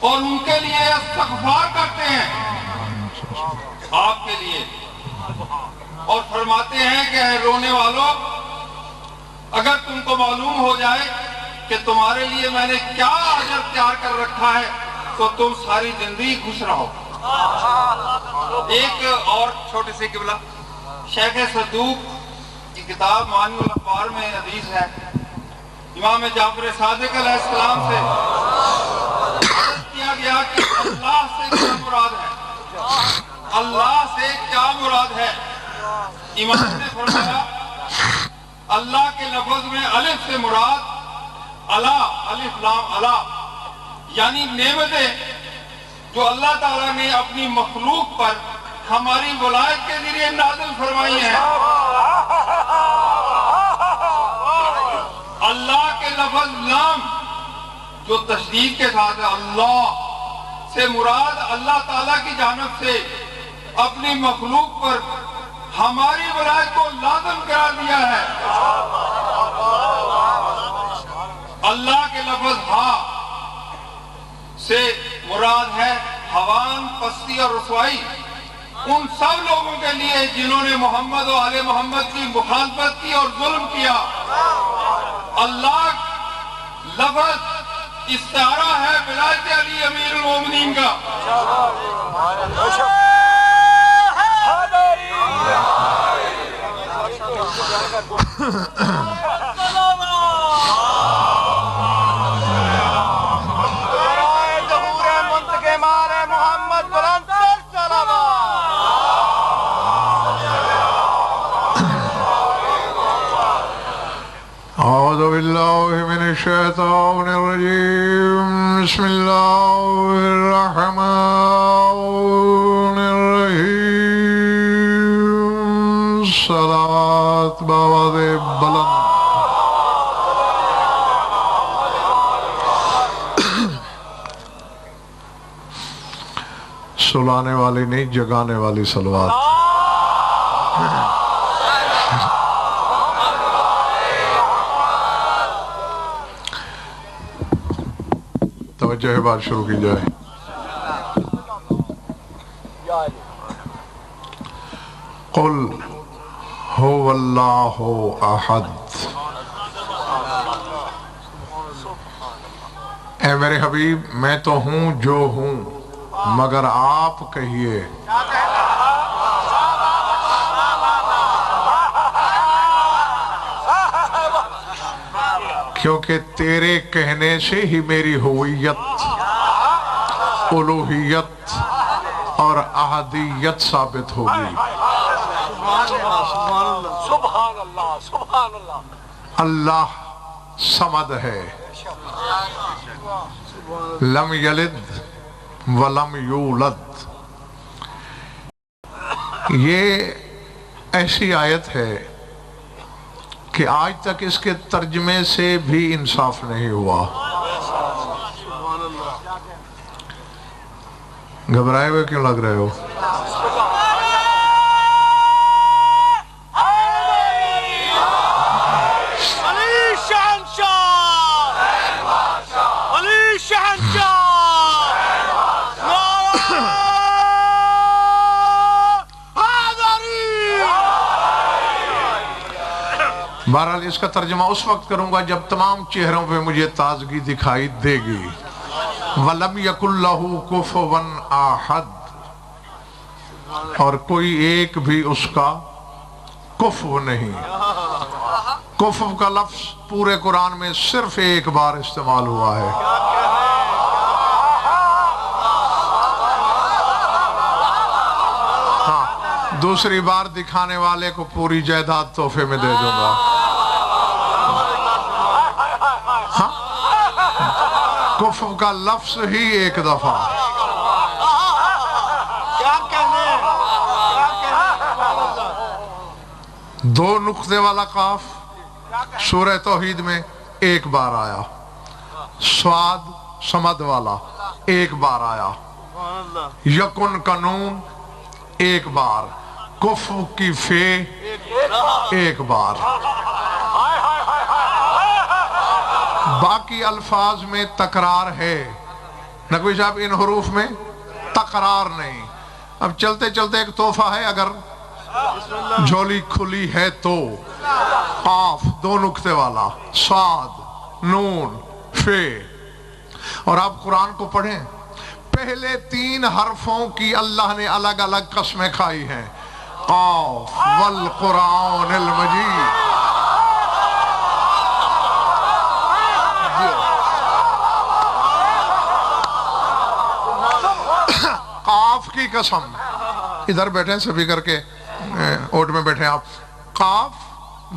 اور ان کے لیے استغفار کرتے ہیں آپ کے لیے، اور فرماتے ہیں کہ اے رونے والوں، اگر تم کو معلوم ہو جائے کہ تمہارے لیے میں نے کیا اجر تیار کر رکھا ہے تو تم ساری زندگی خوش رہو۔ ایک اور چھوٹی سی قبلہ، شیخ صدوق کی کتاب معانی الاخبار میں حدیث ہے، امام جعفر صادق علیہ السلام سے عرض کیا گیا کہ اللہ سے کیا مراد ہے، اللہ سے کیا مراد ہے؟ امام نے فرمایا اللہ کے لفظ میں الف سے مراد اللہ، الف لام اللہ، یعنی نعمتیں جو اللہ تعالیٰ نے اپنی مخلوق پر ہماری ولایت کے ذریعے نازل فرمائی ہیں۔ اللہ کے لفظ لام جو تشدید کے ساتھ ہے، اللہ سے مراد اللہ تعالیٰ کی جانب سے اپنی مخلوق پر ہماری ولایت کو لازم قرار دیا ہے۔ اللہ کے لفظ ہا سے مراد ہے ہوان، پستی اور رسوائی ان سب لوگوں کے لیے جنہوں نے محمد و آل محمد کی مخالفت کی اور ظلم کیا۔ اللہ لفظ استعارہ ہے ولایت علی امیر المومنین کا۔ أعوذ بالله من الشيطان الرجيم بسم الله الرحمن الرحيم صلاة بابا دے بلند سلانے والی نہیں جگانے والی صلوات۔ توجہ ہے، بات شروع کی جائے۔ قل هو اللہ احد، اے میرے حبیب میں تو ہوں جو ہوں، مگر آپ کہیے کیونکہ تیرے کہنے سے ہی میری ہویت، الوہیت اور احدیت ثابت ہوگی۔ اللہ صمد ہے، لم یلد ولم یولد۔ یہ ایسی آیت ہے کہ آج تک اس کے ترجمے سے بھی انصاف نہیں ہوا۔ گھبرائے ہوئے کیوں لگ رہے ہو؟ بہرحال اس کا ترجمہ اس وقت کروں گا جب تمام چہروں پہ مجھے تازگی دکھائی دے گی۔ وَلَمْ يَكُنْ لَهُ كُفُوًا أَحَدٌ، اور کوئی ایک بھی اس کا کفو نہیں۔ کفو کا لفظ پورے قرآن میں صرف ایک بار استعمال ہوا ہے۔ ہاں، دوسری بار دکھانے والے کو پوری جائیداد تحفے میں دے دوں گا۔ کفر کا لفظ ہی ایک دفعہ۔ دو نقطے والا قاف سورہ توحید میں ایک بار آیا، سواد صمد والا ایک بار آیا، یکن کا نون ایک بار، کفر کی فے ایک بار۔ باقی الفاظ میں تکرار ہے نقوی صاحب ان حروف میں تکرار نہیں. اب چلتے چلتے ایک تحفہ ہے، اگر جھولی کھلی ہے تو قاف 2 نقطے والا، صاد، نون، فے. اور آپ قرآن کو پڑھیں، پہلے 3 حرفوں کی اللہ نے الگ الگ قسمیں کھائی ہیں. قاف والقرآن المجید. قاف کی قسم، ادھر بیٹھے سبھی کر کے اوٹ میں بیٹھے آپ. قاف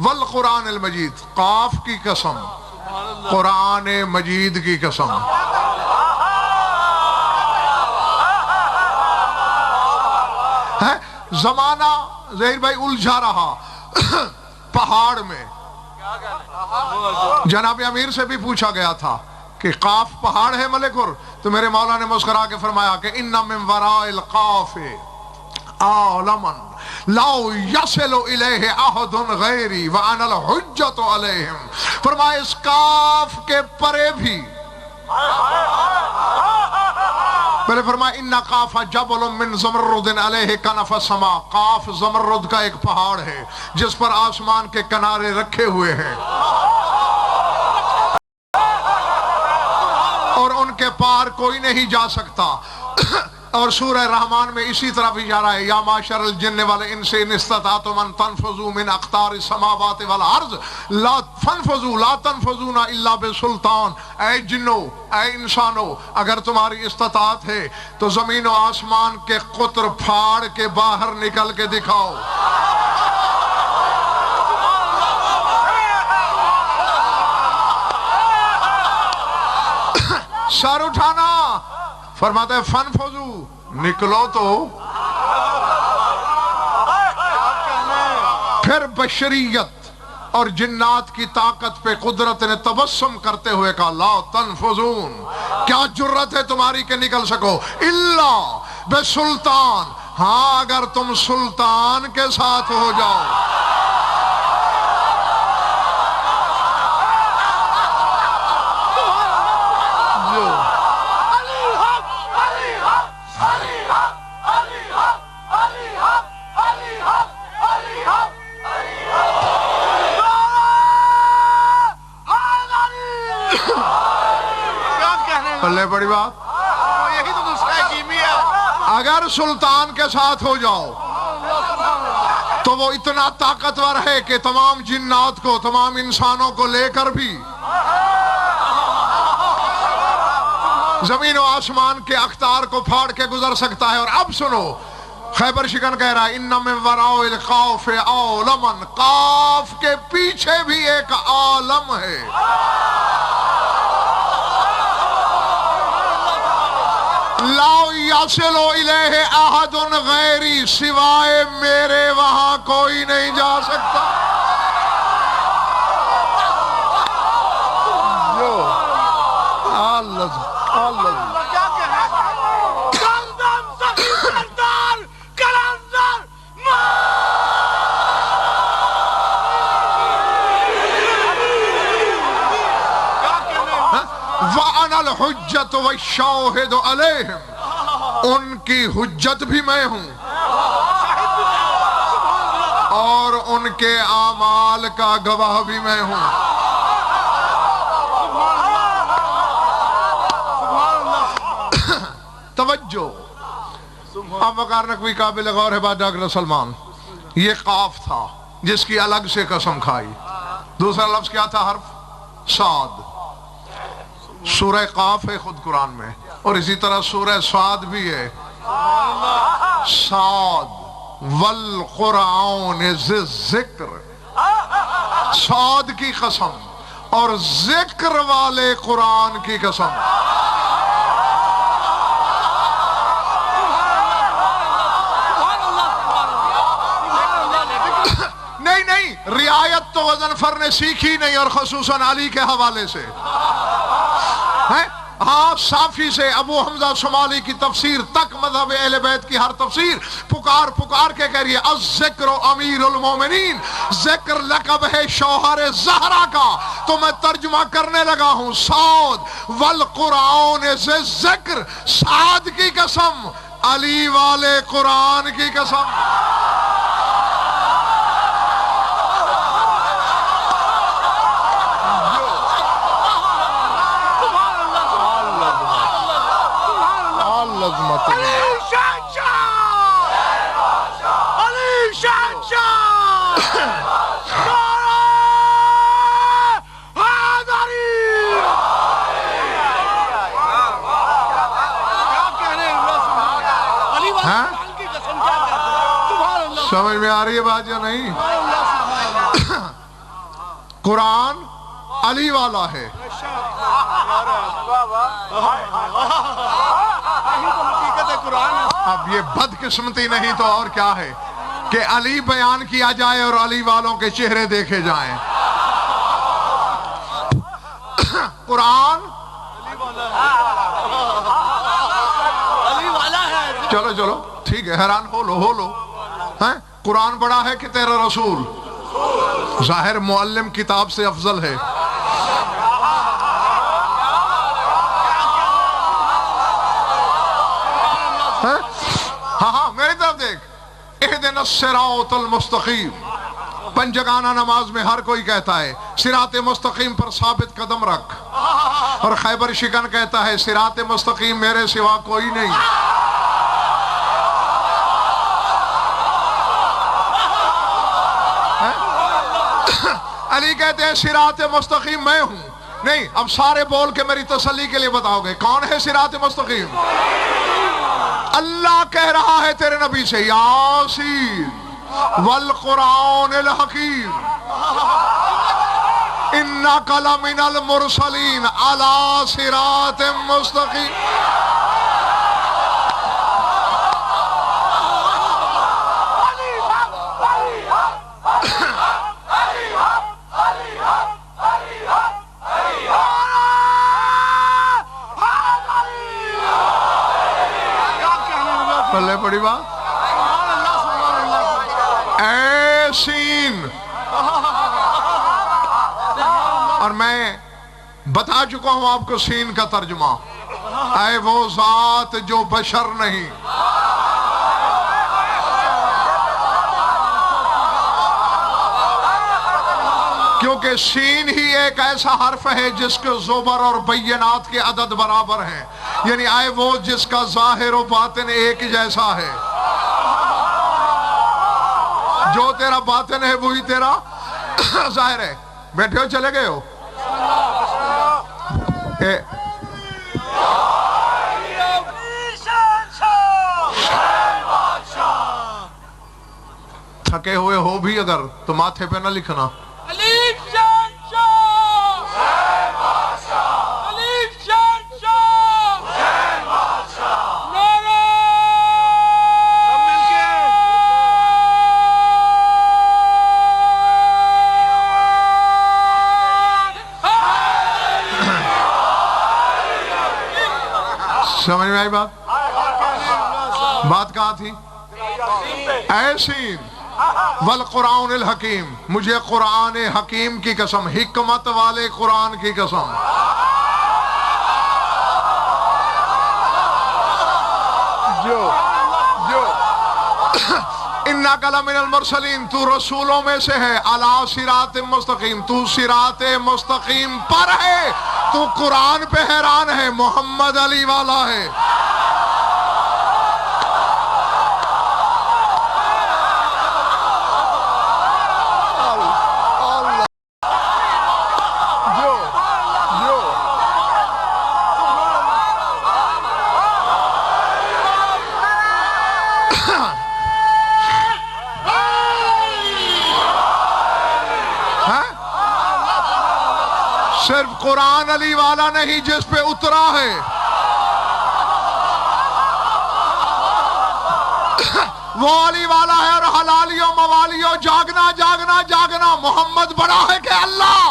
والقرآن المجید، قاف کی قسم، قرآن مجید کی قسم. زمانہ ظہیر بھائی الجھا رہا پہاڑ میں. جناب امیر سے بھی پوچھا گیا تھا کہ قاف پہاڑ ہے ملکور؟ تو میرے مولا نے مسکرا کے فرمایا کہ ان من وراء القاف عالما لا يصل الیہ احد غیری وانا الحجۃ علیہم. فرمایا اس قاف کے پرے بھی، پہلے فرمایا ان قاف جبل من زمرد علیہ کنف السماء. قاف زمرد کا ایک پہاڑ ہے جس پر آسمان کے کنارے رکھے ہوئے ہیں، اور ان کے پار کوئی نہیں جا سکتا. اور سورہ رحمان میں اسی طرح اشارہ ہے، یا معشر الجن والانس ان استطعتم ان تنفذوا من اقطار السماوات والارض لا فانفذوا لا تنفذون الا بسلطان. اے جنو، اے انسانو، اگر تمہاری استطاعت ہے تو زمین و آسمان کے قطر پھاڑ کے باہر نکل کے دکھاؤ. سر اٹھانا، فرماتا ہے فنفذو، نکلو تو. پھر بشریت اور جنات کی طاقت پہ قدرت نے تبسم کرتے ہوئے کہا لا تنفذون، کیا جرت ہے تمہاری کہ نکل سکو، الا بسلطان، ہاں اگر تم سلطان کے ساتھ ہو جاؤ. بلے بڑی بات، یہی تو نسخہ کیمی ہے. اگر سلطان کے ساتھ ہو جاؤ تو وہ اتنا طاقتور ہے کہ تمام جنات کو، تمام انسانوں کو لے کر بھی زمین و آسمان کے اقطار کو پھاڑ کے گزر سکتا ہے. اور اب سنو، خیبر شکن کہہ رہا ہے ان من وراء القاف عالما، قاف کے پیچھے بھی ایک عالم ہے. لا یصل الیہ احد غیری، سوائے میرے وہاں کوئی نہیں جا سکتا. وَأَنَا الْحُجَّةُ وَالشَّاهِدُ عَلَيْهِمْ، ان کی حجت بھی میں ہوں اور ان کے اعمال کا گواہ بھی میں ہوں. توجہ، اب وقار نقوی قابل غور ہے بات ڈاکٹر سلمان. یہ قاف تھا جس کی الگ سے قسم کھائی. دوسرا لفظ کیا تھا؟ حرف صاد. سورہ قاف ہے خود قرآن میں، اور اسی طرح سورہ صاد بھی ہے. صاد والقرآن ذی الذکر، صاد کی قسم اور ذکر والے قرآن کی قسم. نہیں، رعایت تو غضنفر نے سیکھی نہیں، اور خصوصاً علی کے حوالے سے. ہاں صافی سے ابو حمزہ شمالی کی تفسیر تک مذہب اہل بیت کی ہر تفسیر پکار پکار کے کہہ رہی ہے الذکر امیر المومنین، ذکر لقب ہے شوہر زہرا کا. تو میں ترجمہ کرنے لگا ہوں سعود والقرآن سے ذکر، سعد کی قسم، علی والے قرآن کی قسم. سمجھ میں آ رہی ہے بات یا نہیں؟ قرآن علی والا ہے. اب یہ بدقسمتی نہیں تو اور کیا ہے کہ علی بیان کیا جائے اور علی والوں کے چہرے دیکھے جائیں. قرآن چلو چلو ٹھیک ہے، حیران ہو لو ہیں؟ قرآن بڑا ہے کہ تیرا رسول؟ ظاہر معلم کتاب سے افضل ہے. ہاں میری طرف دیکھ. اہدنا الصراط المستقیم، پنجگانہ نماز میں ہر کوئی کہتا ہے صراط مستقیم پر ثابت قدم رکھ، اور خیبر شکن کہتا ہے صراط مستقیم میرے سوا کوئی نہیں. علی کہتے ہیں صراط مستقیم میں ہوں. نہیں، اب سارے بول کے میری تسلی کے لیے بتاؤ گے کون ہے صراط مستقیم؟ اللہ کہہ رہا ہے تیرے نبی سے یاسین والقرآن الحکیم انک لمن المرسلین علی صراط مستقیم. پلے پڑی بات. اے سین، اور میں بتا چکا ہوں آپ کو سین کا ترجمہ، اے وہ ذات جو بشر نہیں. کیونکہ سین ہی ایک ایسا حرف ہے جس کے زبر اور بینات کے عدد برابر ہیں، یعنی آئے وہ جس کا ظاہر و باطن ایک جیسا ہے. جو تیرا باطن ہے وہی تیرا ظاہر ہے. بیٹھے ہو چلے گئے ہو؟ تھکے ہوئے ہو بھی اگر تو ماتھے پہ نہ لکھنا. سمجھ میں آئی بات؟ بات کہاں تھی؟ اے سین والقرآن الحکیم، مجھے قرآن حکیم کی قسم، حکمت والے قرآن کی قسم. انک لمن المرسلین، تو رسولوں میں سے ہے، علی صراط مستقیم، تو صراط مستقیم پر ہے. تو قرآن پہ حیران ہے، محمد علی والا ہے. صرف قرآن علی والا نہیں جس پہ اترا ہے، وہ علی والا ہے. اور حلالیوں موالیوں جاگنا جاگنا جاگنا، محمد بڑا ہے کہ اللہ؟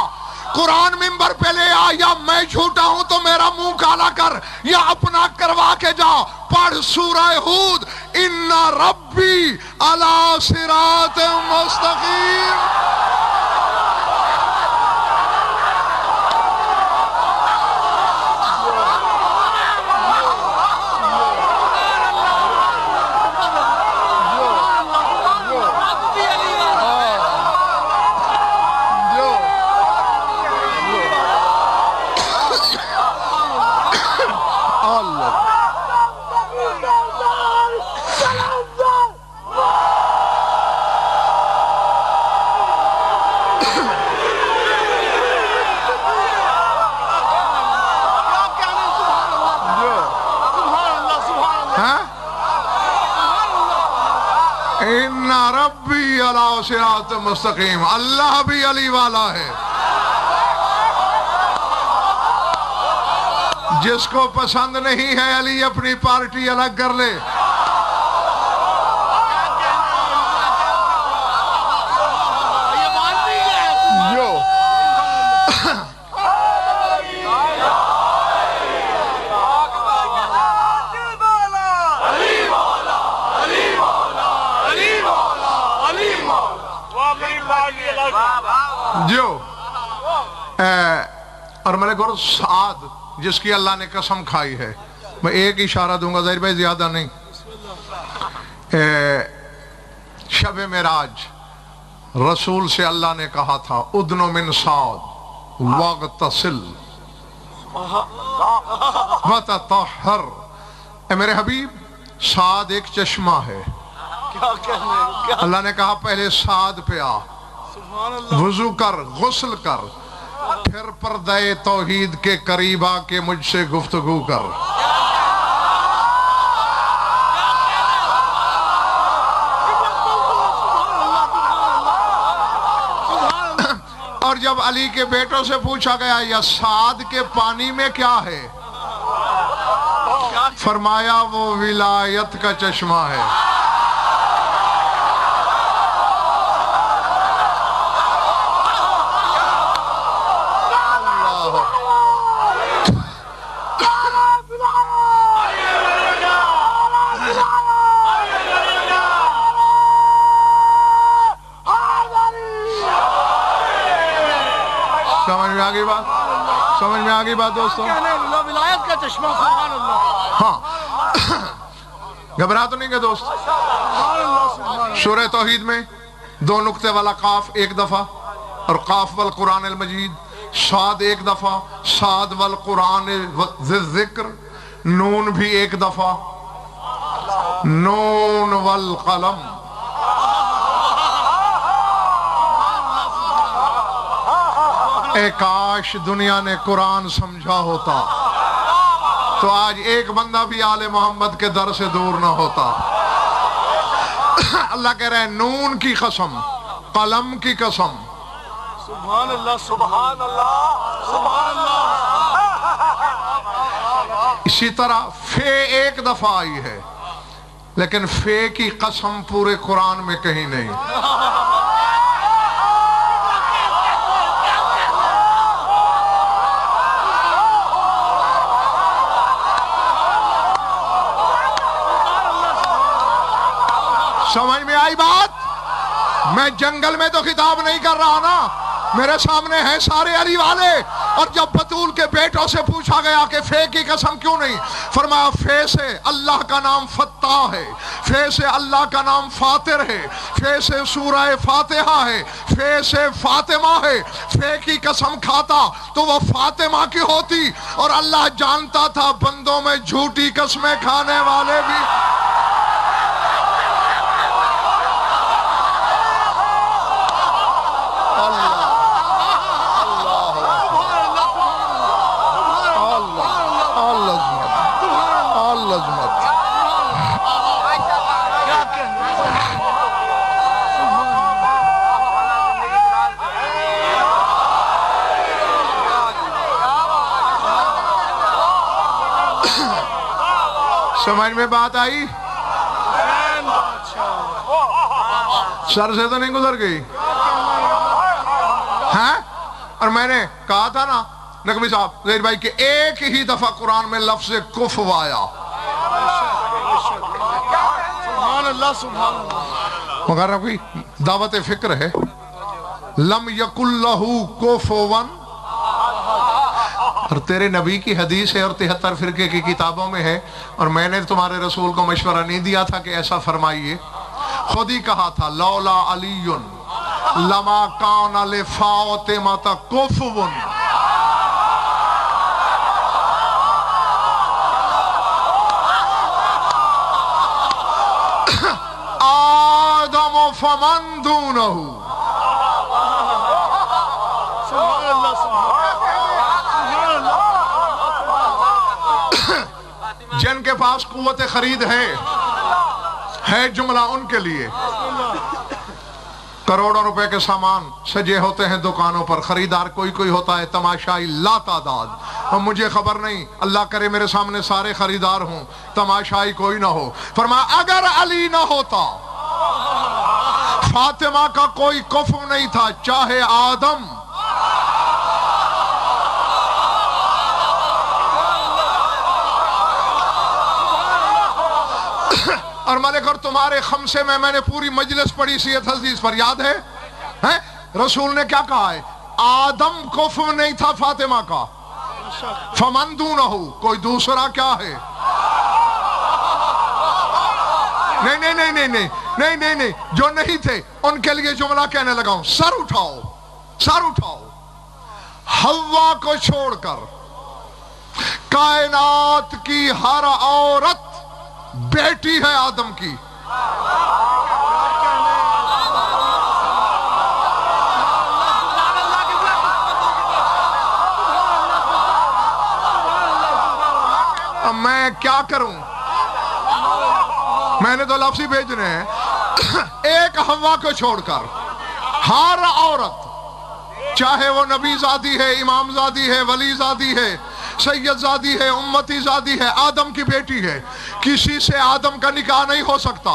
قرآن منبر پہ لے آ، یا میں جھوٹا ہوں تو میرا منہ کالا کر، یا اپنا کروا کے جا۔ پڑھ سورہ ہود، ان ربی علی صراط مستقیم۔ ربی علی صراط مستقیم، اللہ بھی علی والا ہے۔ جس کو پسند نہیں ہے علی، اپنی پارٹی الگ کر لے۔ جو اور میں نے کہا سعد جس کی اللہ نے قسم کھائی ہے، میں ایک اشارہ دوں گا ظاہر بھائی، زیادہ نہیں۔ شب معراج رسول سے اللہ نے کہا تھا ادن من سعد واغتسل وتطہر۔ اے میرے حبیب، سعد ایک چشمہ ہے۔ اللہ نے کہا پہلے سعد پہ آ، وضو کر، غسل کر، پھر پردہ توحید کے قریب آ کے مجھ سے گفتگو کر۔ اور جب علی کے بیٹوں سے پوچھا گیا یا سعد کے پانی میں کیا ہے، فرمایا وہ ولایت کا چشمہ ہے۔ سمجھ میں آگئی بات دوستوں؟ ولایت کا چشمہ، سبحان اللہ۔ ہاں، گھبرا تو نہیں گئے دوست؟ سورہ توحید میں 2 نقطے والا قاف ایک دفعہ، اور قاف والقرآن المجید، صاد ایک دفعہ، صاد والقرآن ذی الذکر، نون بھی ایک دفعہ، نون والقلم۔ اے کاش دنیا نے قرآن سمجھا ہوتا تو آج ایک بندہ بھی آل محمد کے در سے دور نہ ہوتا۔ اللہ کہہ رہے ہیں نون کی قسم، قلم کی قسم۔ سبحان اللہ، سبحان اللہ، سبحان اللہ۔ اسی طرح فے ایک دفعہ آئی ہے، لیکن فے کی قسم پورے قرآن میں کہیں نہیں۔ سمجھ میں آئی بات؟ میں جنگل میں تو خطاب نہیں کر رہا نا، میرے سامنے ہیں سارے علی والے۔ اور جب بطول کے بیٹوں سے پوچھا گیا کہ فے کی قسم کیوں نہیں، فرمایا فے سے اللہ کا نام فتاح ہے، فے سے اللہ کا نام فاتر ہے، فے سے سورہ فاتحہ ہے، فے سے فاطمہ ہے۔ فے کی قسم کھاتا تو وہ فاطمہ کی ہوتی، اور اللہ جانتا تھا بندوں میں جھوٹی قسمیں کھانے والے بھی۔ سمجھ میں بات آئی؟ سر سے تو نہیں گزر گئی؟ ہاں اور میں نے کہا تھا نا نقوی صاحب زہیر بھائی کہ ایک ہی دفعہ قرآن میں لفظ کفو آیا، سبحان اللہ سبحان اللہ. مگر کوئی دعوت فکر ہے. لم یکن لہو کفوا، اور تیرے نبی کی حدیث ہے اور 73 فرقے کی کتابوں میں ہے، اور میں نے تمہارے رسول کو مشورہ نہیں دیا تھا کہ ایسا فرمائیے. خود ہی کہا تھا لولا علی لما کان لفاطمہ کفو. آدم فمن دونہ. سبحان اللہ سبحان اللہ. جن کے پاس قوت خرید ہے جملہ ان کے لیے. کروڑوں روپے کے سامان سجے ہوتے ہیں دکانوں پر، خریدار کوئی ہوتا ہے تماشائی لا تعداد. اور مجھے خبر نہیں، اللہ کرے میرے سامنے سارے خریدار ہوں، تماشائی کوئی نہ ہو. فرمایا اگر علی نہ ہوتا فاطمہ کا کوئی کفو نہیں تھا، چاہے آدم. اور ملک اور تمہارے خمسے میں نے پوری مجلس پڑھی سی حدیث پر، یاد ہے رسول نے کیا کہا ہے؟ آدم کفو نہیں تھا فاطمہ کا، فمن دونہ، کوئی دوسرا کیا ہے؟ نہیں، جو نہیں تھے ان کے لیے جملہ کہنے لگا ہوں. سر اٹھاؤ. حوا کو چھوڑ کر کائنات کی ہر عورت بیٹی ہے آدم کی. اب میں کیا کروں؟ میں نے تو لفظ ہی بھیجنے ہیں. ایک حوا کو چھوڑ کر ہر عورت، چاہے وہ نبی زادی ہے، امام زادی ہے، ولی زادی ہے، سید زادی ہے، امتی زادی ہے، آدم کی بیٹی ہے. کسی سے آدم کا نکاح نہیں ہو سکتا.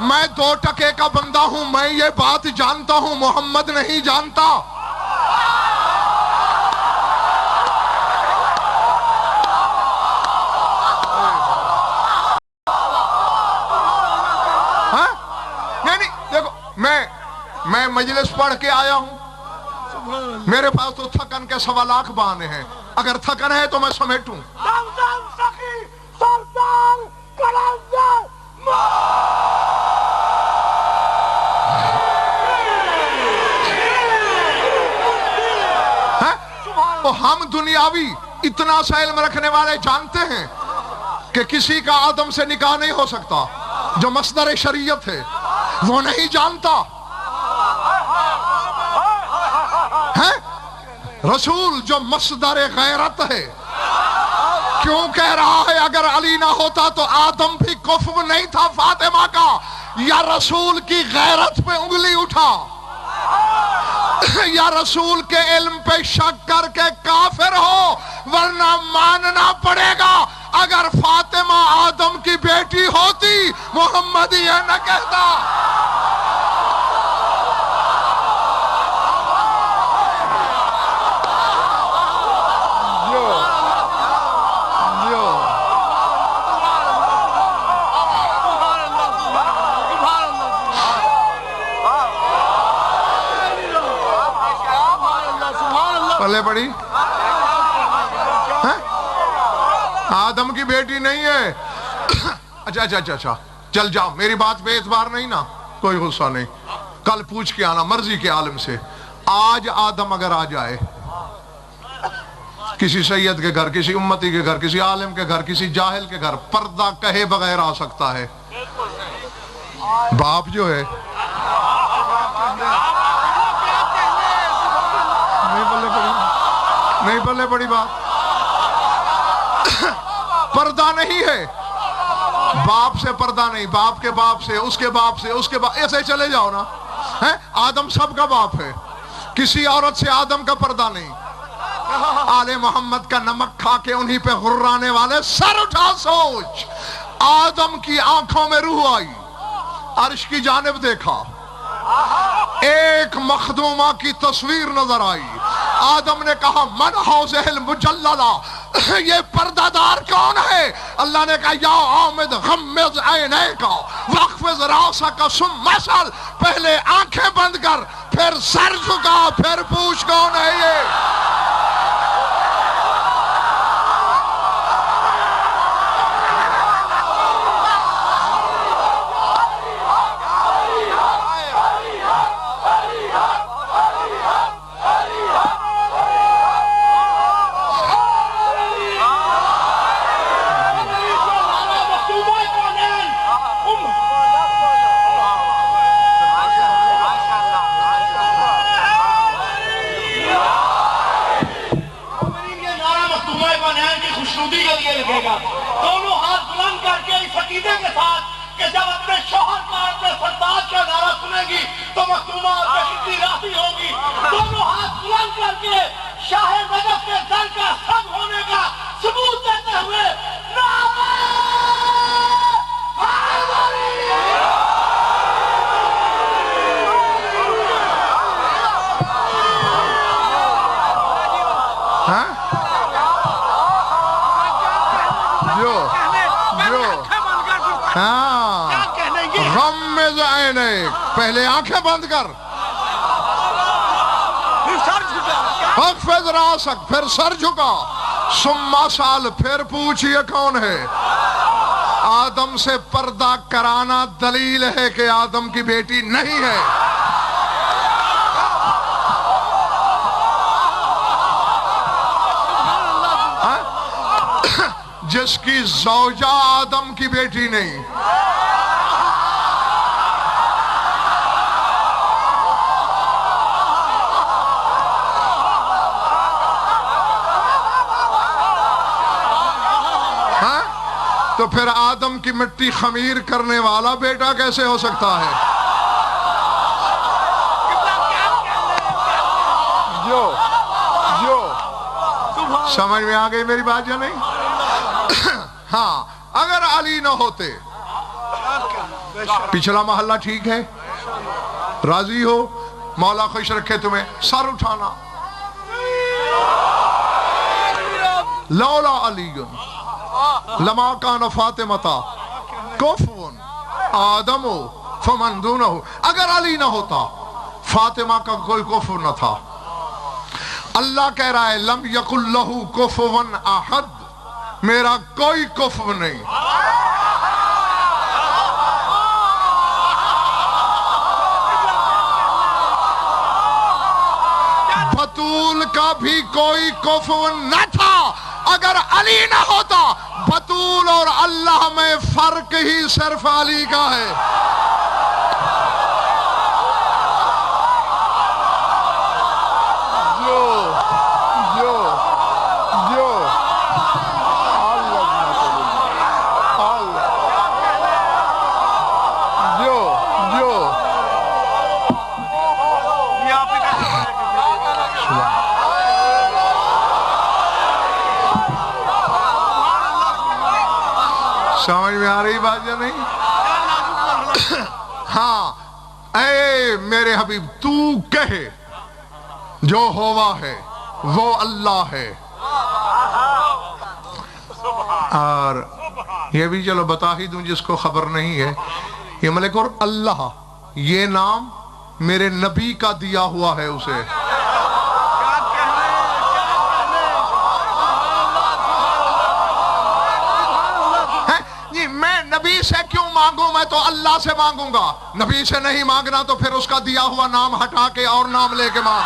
میں 2 ٹکے کا بندہ ہوں، میں یہ بات جانتا ہوں، محمد نہیں جانتا. میں مجلس پڑھ کے آیا ہوں، میرے پاس تو تھکن کے 1.25 لاکھ بہانے ہیں. اگر تھکن ہے تو میں سمیٹوں. تو ہم دنیاوی اتنا سا علم رکھنے والے جانتے ہیں کہ کسی کا آدم سے نکاح نہیں ہو سکتا. جو مصدر شریعت ہے وہ نہیں جانتا. رسول جو مصدر غیرت ہے کیوں کہہ رہا ہے اگر علی نہ ہوتا تو آدم بھی کفو نہیں تھا فاطمہ کا؟ یا رسول کی غیرت پہ انگلی اٹھا، یا رسول کے علم پہ شک کر کے کافر ہو، ورنہ ماننا پڑے گا اگر فاطمہ آدم کی بیٹی ہوتی محمد یہ نہ کہتا. پلے پڑی آدم کی بیٹی نہیں ہے. اچھا چل جاؤ، میری بات پہ اعتبار نہیں نا، کوئی غصہ نہیں. کل پوچھ کے آنا مرضی کے عالم سے. آج آدم اگر آ جائے کسی سید کے گھر، کسی امتی کے گھر، کسی عالم کے گھر، کسی جاہل کے گھر، پردہ کہے بغیر آ سکتا ہے. باپ جو ہے نہیں بلے بڑی بات، پردہ نہیں ہے. باپ سے پردہ نہیں، باپ کے باپ سے، اس کے باپ سے، اس کے باپ، ایسے چلے جاؤ نا. آدم سب کا باپ ہے، کسی عورت سے آدم کا پردہ نہیں. آل محمد کا نمک کھا کے انہی پہ غرانے والے سر اٹھا سوچ. آدم کی آنکھوں میں روح آئی، عرش کی جانب دیکھا، ایک مخدومہ کی تصویر نظر آئی. آدم نے کہا من حوضہ المجللہ, یہ پردہ دار کون ہے؟ اللہ نے کہا یا عامد غمض عینیک واخفض راسک ثم اسأل, پہلے آنکھیں بند کر پھر سر جھکا پھر پوچھ کون ہے یہ. دونوں ہاتھ بلند کر کے اس عقیدے کے ساتھ کہ جب اپنے شوہر کا اپنے سردار کا نعرہ سنے گی تو مخدومہ آپ پہ کتنی راضی ہوگی. دونوں ہاتھ بلند کر کے شاہ نجف کے در کا سب ہونے کا ثبوت دیتے ہوئے نعرہ حیدری. غمض عینیک, پہلے آنکھیں بند کر واخفض راسک پھر سر جھکا ثم اسأل پھر پوچھ یہ کون ہے. آدم سے پردہ کرانا دلیل ہے کہ آدم کی بیٹی نہیں ہے. جس کی زوجہ آدم کی بیٹی نہیں. تو پھر آدم کی مٹی خمیر کرنے والا بیٹا کیسے ہو سکتا ہے؟ سمجھ میں آ گئی میری بات یا نہیں؟ ہاں, اگر علی نہ ہوتے, پچھلا محلہ ٹھیک ہے, راضی ہو, مولا خوش رکھے تمہیں, سر اٹھانا. لولا علی لما کان فاطمہ کفو آدم فمن دونہ, اگر علی نہ ہوتا فاطمہ کا کوئی کفو نہ تھا. اللہ کہہ رہا ہے لم یکن لہ کفوا احد, میرا کوئی کفو نہیں. بطول کا بھی کوئی کفو نہ تھا. اگر علی نہ ہوتا, بطول اور اللہ میں فرق ہی صرف علی کا ہے. سمجھ میں آ رہی بات یا نہیں؟ ہاں, اے میرے حبیب تو کہے جو ہوا ہے وہ اللہ ہے. اور یہ بھی چلو بتا ہی دوں جس کو خبر نہیں ہے, یہ ملک اور اللہ یہ نام میرے نبی کا دیا ہوا ہے اسے. میں نبی سے کیوں مانگوں, میں تو اللہ سے مانگوں گا. نبی سے نہیں مانگنا تو پھر اس کا دیا ہوا نام ہٹا کے اور نام لے کے مانگ.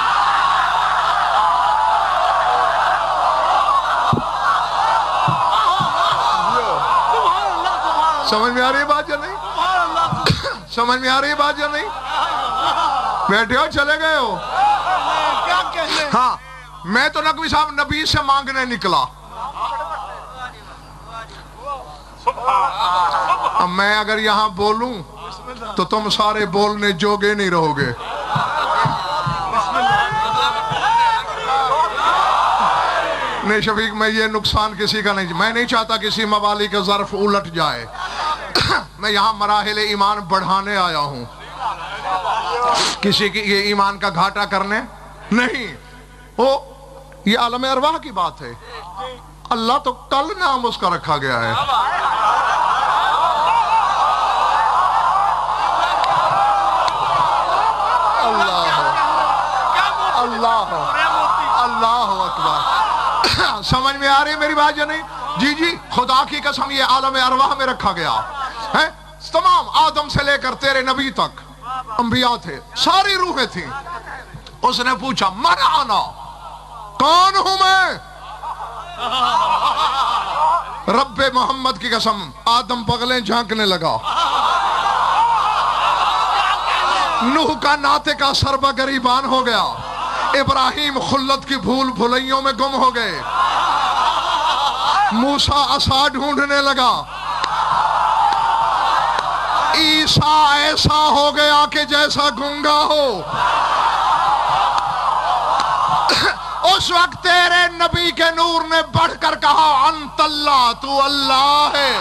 سمجھ میں آ رہی بات یا نہیں؟ سمجھ میں آ رہی بات یا نہیں؟ بیٹھے ہو چلے گئے ہو؟ ہاں, میں تو نقوی صاحب نبی سے مانگنے نکلا. اب میں اگر یہاں بولوں تو تم سارے بولنے جوگے نہیں رہو گے. نہیں شفیق, میں یہ نقصان کسی کا نہیں, میں نہیں چاہتا کسی موالی کا ظرف الٹ جائے. میں یہاں مراحل ایمان بڑھانے آیا ہوں. کسی کی یہ ایمان کا گھاٹا کرنے نہیں. وہ یہ عالم ارواح کی بات ہے. اللہ تو کل نام اس کا رکھا گیا ہے. اللہ اکبر. سمجھ میں آ رہی میری بات یا نہیں؟ جی جی خدا کی قسم یہ عالم ارواح میں رکھا گیا ہے. تمام آدم سے لے کر تیرے نبی تک انبیاء تھے, ساری روحیں تھیں. اس نے پوچھا من انا, کون ہوں میں؟ رب محمد کی قسم آدم پگلیں جھانکنے لگا. نوح کا ناطقہ سربا گریبان ہو گیا. ابراہیم خلت کی بھول بھلائیوں میں گم ہو گئے. موسیٰ عصا ڈھونڈنے لگا. عیسیٰ ایسا ہو گیا کہ جیسا گنگا ہو. اس وقت تیرے نبی کے نور نے بڑھ کر کہا انت اللہ, تو اللہ ہے.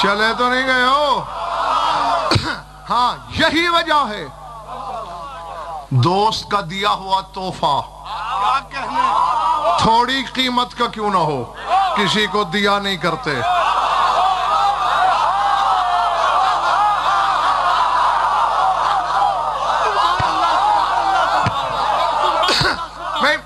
چلے تو نہیں گئے ہو؟ ہاں یہی وجہ ہے دوست کا دیا ہوا تحفہ تھوڑی قیمت کا کیوں نہ ہو کسی کو دیا نہیں کرتے.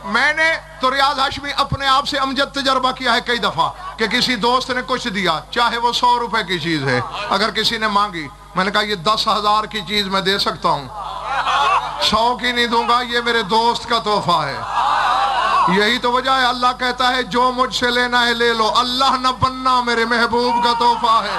میں نے تو ریاض ہاشمی اپنے آپ سے امجد تجربہ کیا ہے کئی دفعہ کہ کسی دوست نے کچھ دیا, چاہے وہ 100 روپے کی چیز ہے, اگر کسی نے مانگی میں نے کہا یہ 10,000 کی چیز میں دے سکتا ہوں, 100 کی نہیں دوں گا, یہ میرے دوست کا تحفہ ہے. یہی تو وجہ ہے اللہ کہتا ہے جو مجھ سے لینا ہے لے لو, اللہ نہ بننا میرے محبوب کا تحفہ ہے.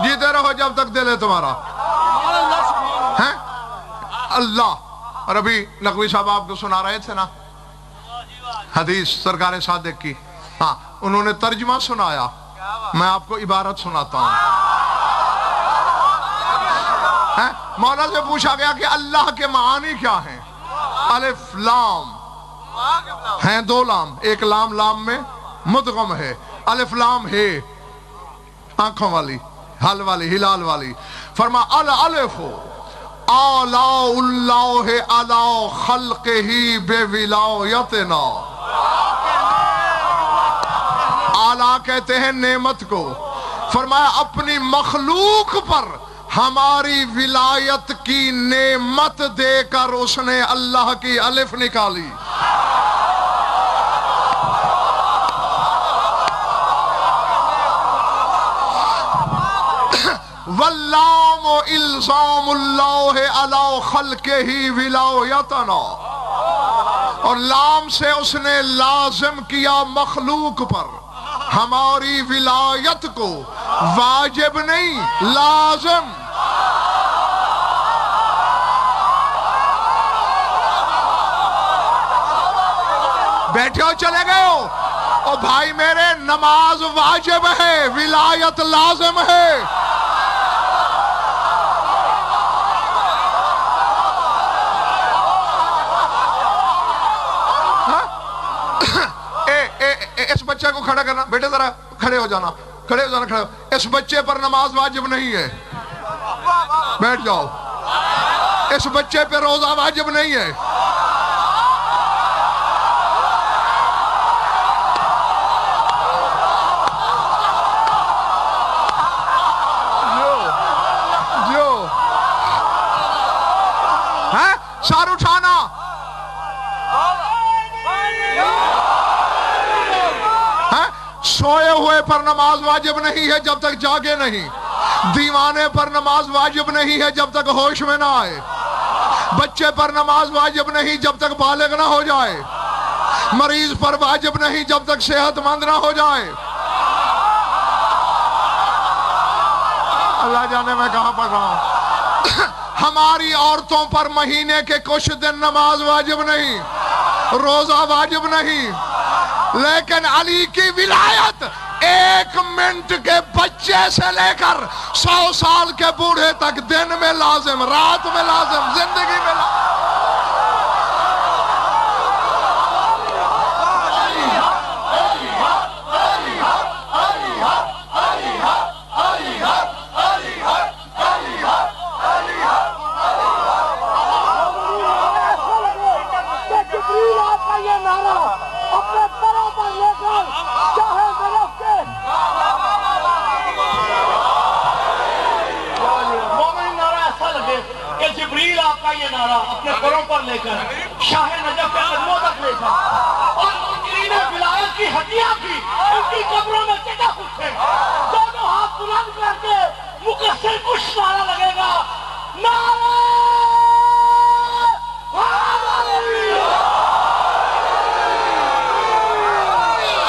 جیتے رہو جب تک دل ہے تمہارا. اللہ. اور ابھی نقوی صاحب آپ کو سنا رہے تھے نا حدیث سرکار صادق کی, ہاں انہوں نے ترجمہ سنایا, میں آپ کو عبارت سناتا ہوں. مولا سے پوچھا گیا کہ اللہ کے معانی کیا ہیں؟ الف لام ہیں, 2 لام, ایک لام لام میں مدغم ہے, الف لام ہے آنکھوں والی, حل والی, ہلال والی. فرما الالف آلاء اللہ علی خلقہ بولایتنا. آلا کہتے ہیں نعمت کو. فرمایا اپنی مخلوق پر ہماری ولایت کی نعمت دے کر اس نے اللہ کی الف نکالی. واللام الزام اللہ علی خلقہ ولایتنا, اور لام سے اس نے لازم کیا مخلوق پر ہماری ولایت کو, واجب نہیں لازم. بیٹھے ہو چلے گئے ہو؟ اور بھائی میرے نماز واجب ہے, ولایت لازم ہے. اس بچے کو کھڑا کرنا, بیٹے ذرا کھڑے ہو جانا, کھڑے ہو جانا, کھڑے ہو. اس بچے پر نماز واجب نہیں ہے, بیٹھ جاؤ. اس بچے پہ روزہ واجب نہیں ہے. سر اٹھانا. سوئے ہوئے پر نماز واجب نہیں ہے جب تک جاگے نہیں. دیوانے پر نماز واجب نہیں ہے جب تک ہوش میں نہ آئے. بچے پر نماز واجب نہیں جب تک بالغ نہ ہو جائے. مریض پر واجب نہیں جب تک صحت مند نہ ہو جائے. اللہ جانے میں کہاں پڑھ رہا ہوں. ہماری عورتوں پر مہینے کے کچھ دن نماز واجب نہیں, روزہ واجب نہیں, لیکن علی کی ولایت 1 منٹ کے بچے سے لے کر 100 سال کے بوڑھے تک دن میں لازم, رات میں لازم, زندگی میں لازم. اپنے پروں پر لے کر شاہ نجف کے قدموں تک لے کر اور منکرین ولایت کی ہڈیاں بھی ان کی قبروں میں چٹا اٹھے. دونوں ہاتھ بلند کر کے مقصر کچھ نعرہ لگے گا, نعرہ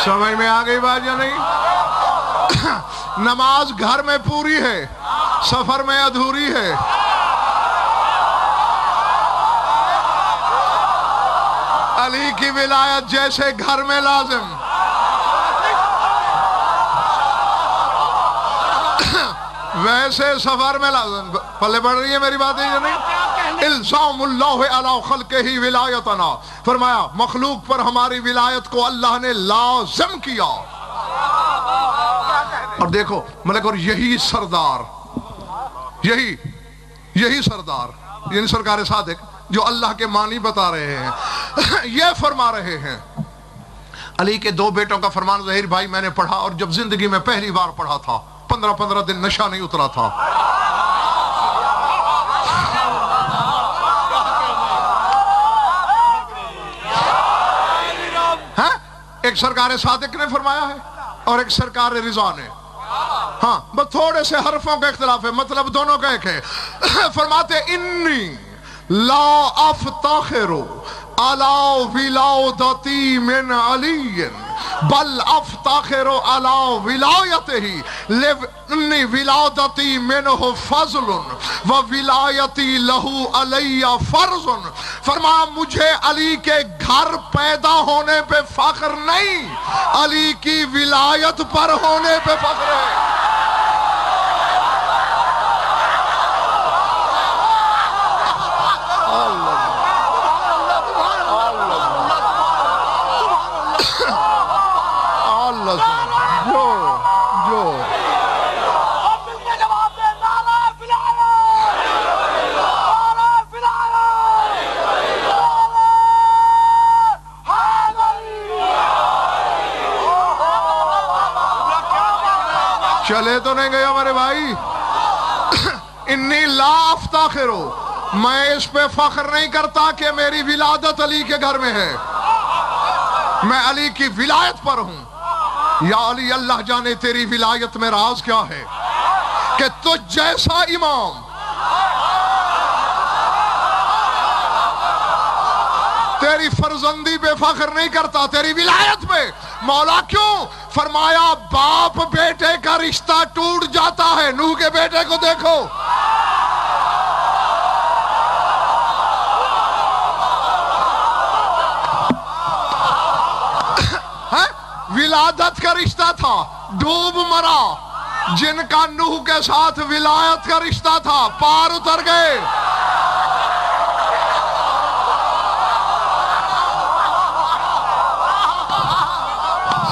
سمجھ میں آ گئی بات یا نہیں؟ نماز گھر میں پوری ہے, سفر میں ادھوری ہے. علی کی ولایت جیسے گھر میں لازم, ویسے سفر میں لازم. پلے پڑھ رہی ہے میری باتیں یا نہیں؟ الزام اللہ علی خلقہ ولایتنا, فرمایا مخلوق پر ہماری ولایت کو اللہ نے لازم کیا. اور دیکھو ملک, اور یہی سردار, یہی سردار یعنی سرکار صادق جو اللہ کے معنی بتا رہے ہیں, یہ فرما رہے ہیں. علی کے 2 بیٹوں کا فرمان ظہیر بھائی میں نے پڑھا, اور جب زندگی میں پہلی بار پڑھا تھا 15 دن نشہ نہیں اترا تھا. ایک سرکار صادق نے فرمایا ہے اور ایک سرکار رضا نے. ہاں بس تھوڑے سے حرفوں کا اختلاف ہے, مطلب دونوں کا ایک ہے. فرماتے انی لا افتخر علی ولادتی من علی بل افتخر علی ولایتہ لانی ولادتی منہ فضل و ولایتی لہو علی فرض. فرمایا مجھے علی کے گھر پیدا ہونے پہ فخر نہیں, علی کی ولایت پر ہونے پہ فخر ہے. چلے تو نہیں گیا میرے بھائی. انی لا افتخر, میں اس پہ فخر نہیں کرتا کہ میری ولادت علی کے گھر میں ہے, میں علی کی ولایت پر ہوں. یا علی اللہ جانے تیری ولایت میں راز کیا ہے کہ تجھ جیسا امام تیری فرزندی پہ فخر نہیں کرتا, تیری ولایت پہ. مولا کیوں؟ فرمایا باپ بیٹے کا رشتہ ٹوٹ جاتا ہے, نوح کے بیٹے کو دیکھو. ولادت کا رشتہ تھا, ڈوب مرا. جن کا نوح کے ساتھ ولایت کا رشتہ تھا پار اتر گئے.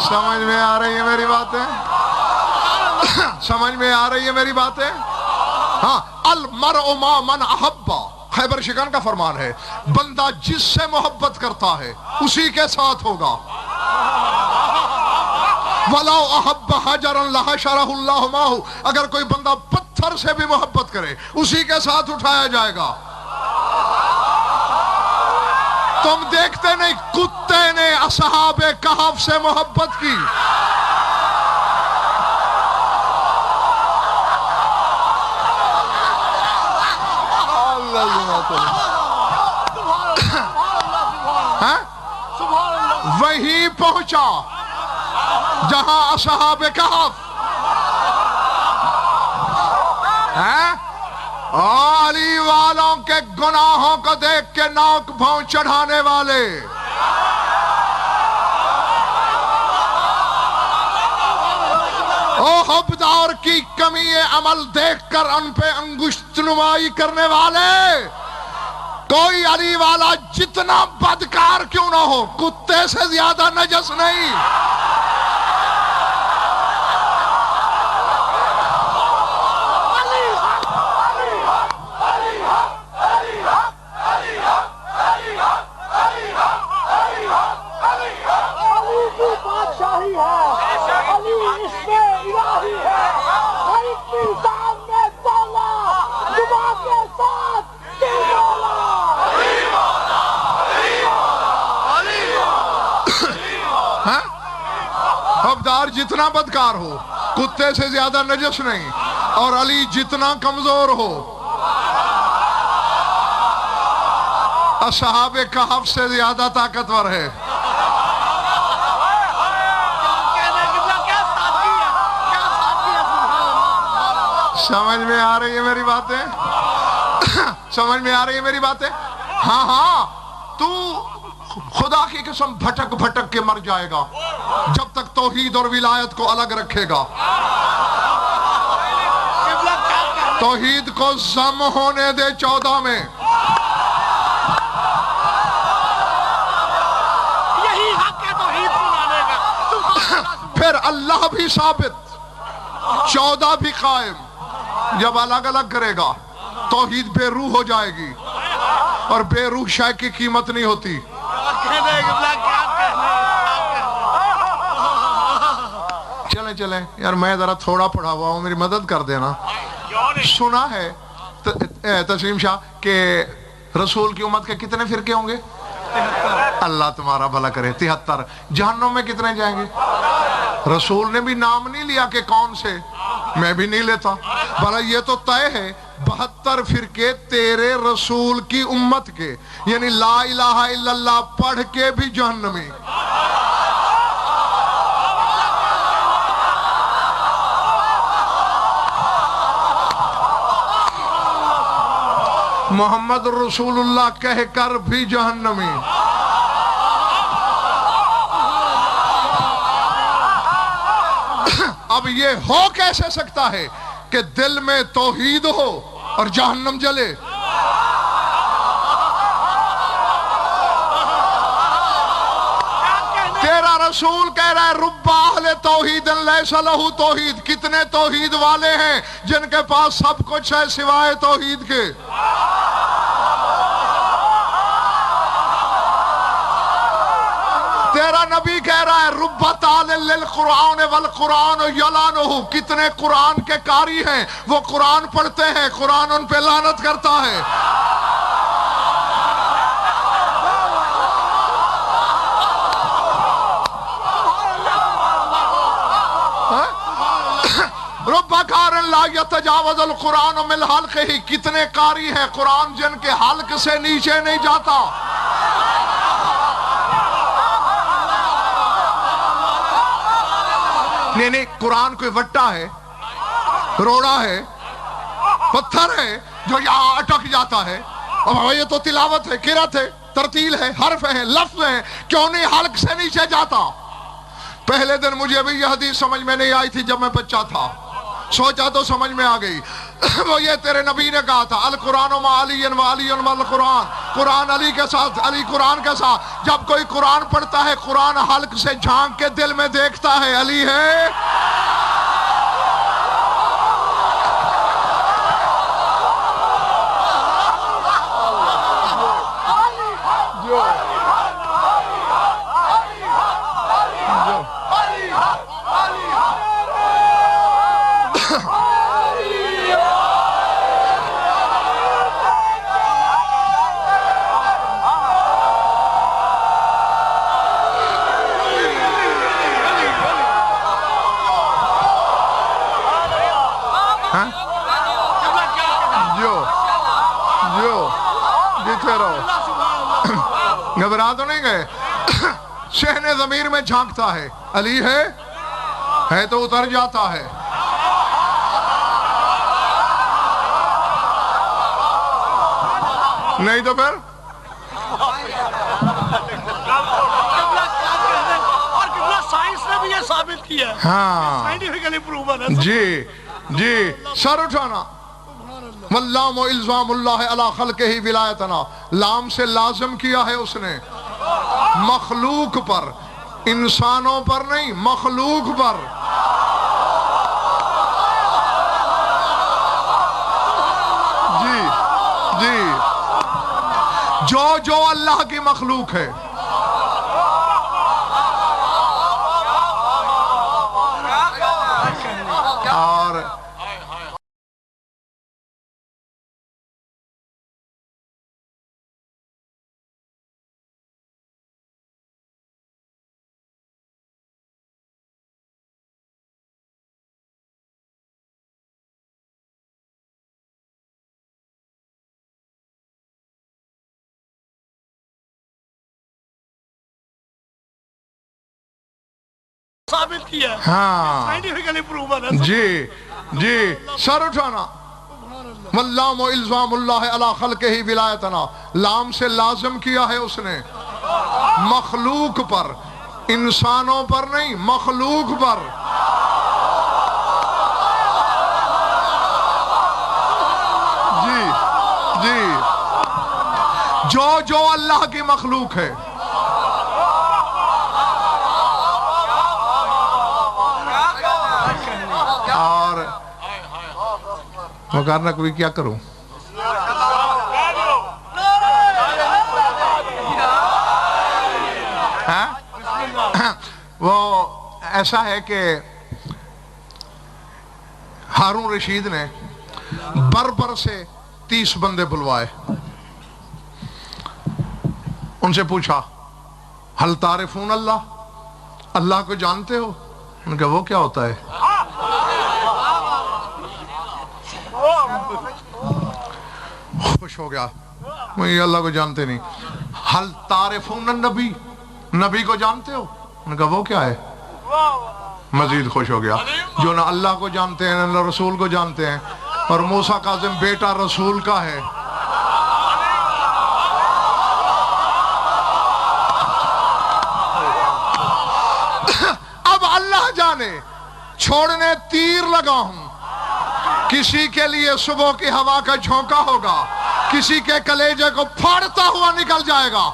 سمجھ میں آ رہی ہے میری باتیں؟ سمجھ میں آ رہی ہے میری باتیں؟ ہاں, المرء ما من احب, خیبر شکن کا فرمان ہے, بندہ جس سے محبت کرتا ہے اسی کے ساتھ ہوگا. وَلَوْ أَحَبَّ حَجَرًا لَحَشَرَهُ اللَّهُ مَعَهُ, اگر کوئی بندہ پتھر سے بھی محبت کرے اسی کے ساتھ اٹھایا جائے گا. تم دیکھتے نہیں کتے نے اصحاب کہف سے محبت کی. وہی پہنچا جہاں اصحاب کہف علی والوں کے گناہوں کو دیکھ کے نوک بھون چڑھانے والے. او حبدار کی کمی عمل دیکھ کر ان پہ انگشت نمائی کرنے والے. کوئی علی والا جتنا بدکار کیوں نہ ہو کتے سے زیادہ نجس نہیں. حبدار جتنا بدکار ہو کتے سے زیادہ نجس نہیں اور علی جتنا کمزور ہو اصحاب کہف سے زیادہ طاقتور ہے. سمجھ میں آ رہی ہے میری باتیں؟ سمجھ میں آ رہی ہے میری باتیں؟ ہاں ہاں تو خدا کی قسم بھٹک بھٹک کے مر جائے گا جب تک توحید اور ولایت کو الگ رکھے گا. توحید کو ضم ہونے دے 14 میں. یہی حق ہے توحید سنانے کا. پھر اللہ بھی ثابت 14 بھی قائم. جب الگ الگ کرے گا توحید بے روح ہو جائے گی اور بے روح شے کی قیمت نہیں ہوتی. چلیں چلیں یار میں ذرا تھوڑا پڑھا ہوا ہوں میری مدد کر دینا. سنا ہے تسلیم شاہ کہ رسول کی امت کے کتنے فرقے ہوں گے؟ اللہ تمہارا بھلا کرے 73. جہنم میں کتنے جائیں گے؟ رسول نے بھی نام نہیں لیا کہ کون سے. میں بھی نہیں لیتا. بھلا یہ تو طے ہے 72 فرقے تیرے رسول کی امت کے یعنی لا الہ الا اللہ پڑھ کے بھی جہنمی. محمد رسول اللہ کہہ کر بھی جہنمی. اب یہ ہو کیسے سکتا ہے کہ دل میں توحید ہو اور جہنم جلے؟ تیرا رسول کہہ رہا ہے رب اہل توحید لیس لہ توحید. کتنے توحید والے ہیں جن کے پاس سب کچھ ہے سوائے توحید کے. تیرا نبی کہہ رہا ہے رب تعال للقرآن والقرآن یلعنہ. کتنے قرآن کے قاری ہیں وہ قرآن پڑھتے ہیں قرآن ان پہ لعنت کرتا ہے. رب قار لا یتجاوز القرآن من حلقہ. کتنے قاری ہیں قرآن جن کے حلق سے نیچے نہیں جاتا. نہیں قرآن کوئی وٹا ہے روڑا ہے پتھر ہے جو یہاں اٹک جاتا ہے. اور یہ تو تلاوت ہے قرات ہے ترتیل ہے حرف ہے لفظ ہے کیوں نہیں حلق سے نیچے جاتا. پہلے دن مجھے بھی یہ حدیث سمجھ میں نہیں آئی تھی جب میں بچہ تھا. سوچا تو سمجھ میں آ گئی. وہ یہ تیرے نبی نے کہا تھا القرآن مع علی و علی مع القرآن. قرآن علی کے ساتھ علی قرآن کے ساتھ. جب کوئی قرآن پڑھتا ہے قرآن حلق سے جھانک کے دل میں دیکھتا ہے علی ہے. جو جو جیتے رہو، گھبرا تو نہیں گئے؟ شہن ضمیر میں جھانکتا ہے، علی ہے تو اتر جاتا ہے۔ نہیں تو پھر اور قبلہ سائنس نے بھی یہ ثابت کیا ہے، ہاں سائنٹیفکلی پروون ہے۔ جی سر اٹھانا۔ واللام الزام اللہ علی خلقہ ولایتنا، لام سے لازم کیا ہے اس نے مخلوق پر، انسانوں پر نہیں، مخلوق پر۔ جی جو اللہ کی مخلوق ہے، اور ثابت کیا ہے، ہاں سائنٹیفکلی پروون ہے۔ جی سر اٹھانا۔ واللام الزام اللہ علی خلقہ ولایتنا، لام سے لازم کیا ہے اس نے مخلوق پر، انسانوں پر نہیں، مخلوق پر۔ جی جو اللہ کی مخلوق ہے، اور مکارنہ کوئی کیا کروں؟ وہ ایسا ہے کہ ہارون رشید نے بربر سے 30 بندے بلوائے، ان سے پوچھا ہل تعرفون اللہ کو جانتے ہو؟ ان کا وہ کیا ہوتا ہے؟ خوش ہو گیا، میں یہ اللہ کو جانتے نہیں۔ ہل تعرفون نبی کو جانتے ہو؟ ان کا وہ کیا ہے؟ مزید خوش ہو گیا، جو نہ اللہ کو جانتے ہیں نہ رسول کو جانتے ہیں، اور موسیٰ کاظم بیٹا رسول کا ہے۔ اب اللہ جانے، چھوڑنے تیر لگا ہوں، کسی کے لیے صبح کی ہوا کا جھونکا ہوگا، کسی کے کلیجے کو پھاڑتا ہوا نکل جائے گا۔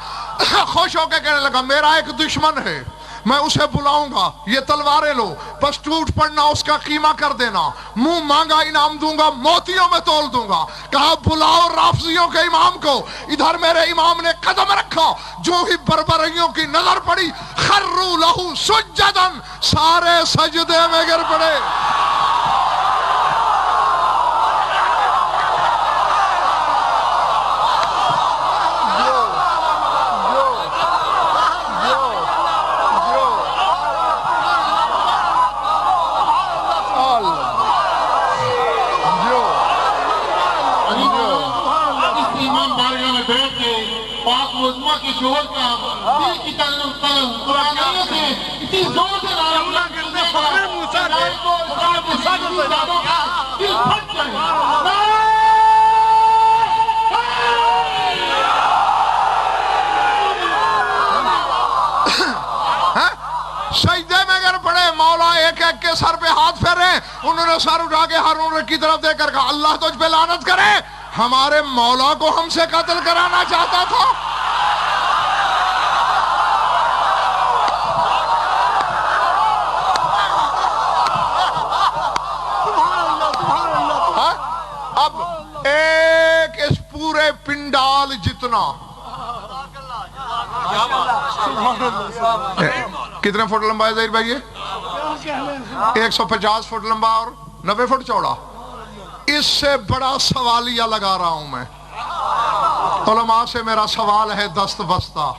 خوش ہو کے کہنے لگا میرا ایک دشمن ہے، میں اسے بلاؤں گا، یہ تلواریں لو، بس ٹوٹ پڑنا اس کا قیمہ کر دینا، منہ مانگا انعام دوں گا، موتیوں میں تول دوں گا۔ کہا بلاؤ رافضیوں کے امام کو۔ ادھر میرے امام نے قدم رکھا، جو ہی بربریوں کی نظر پڑی، خروا لہو سجدن، سارے سجدے میں گر پڑے۔ کی شعور کا دل کی تعلق قرآنیوں سے اتنی زور سے نعرہ کرنے فخر موسیٰ نے فخر موسیٰ کو سجادوں کا دل پھٹ جائے۔ سجدے میں گر پڑے، مولا ایک ایک کے سر پہ ہاتھ پھیرے، انہوں نے سر اٹھا کے ہارون کی طرف دے کر کہا اللہ تجھ پہ لعنت کرے، ہمارے مولا کو ہم سے قتل کرانا چاہتا تھا۔ اب ایک اس پورے پنڈال جتنا، کتنے فٹ لمبا ہے ظاہر بھائی؟ 150 فٹ لمبا اور 90 فٹ چوڑا۔ اس سے بڑا سوالیہ لگا رہا ہوں میں، علماء سے میرا سوال ہے دست بستہ،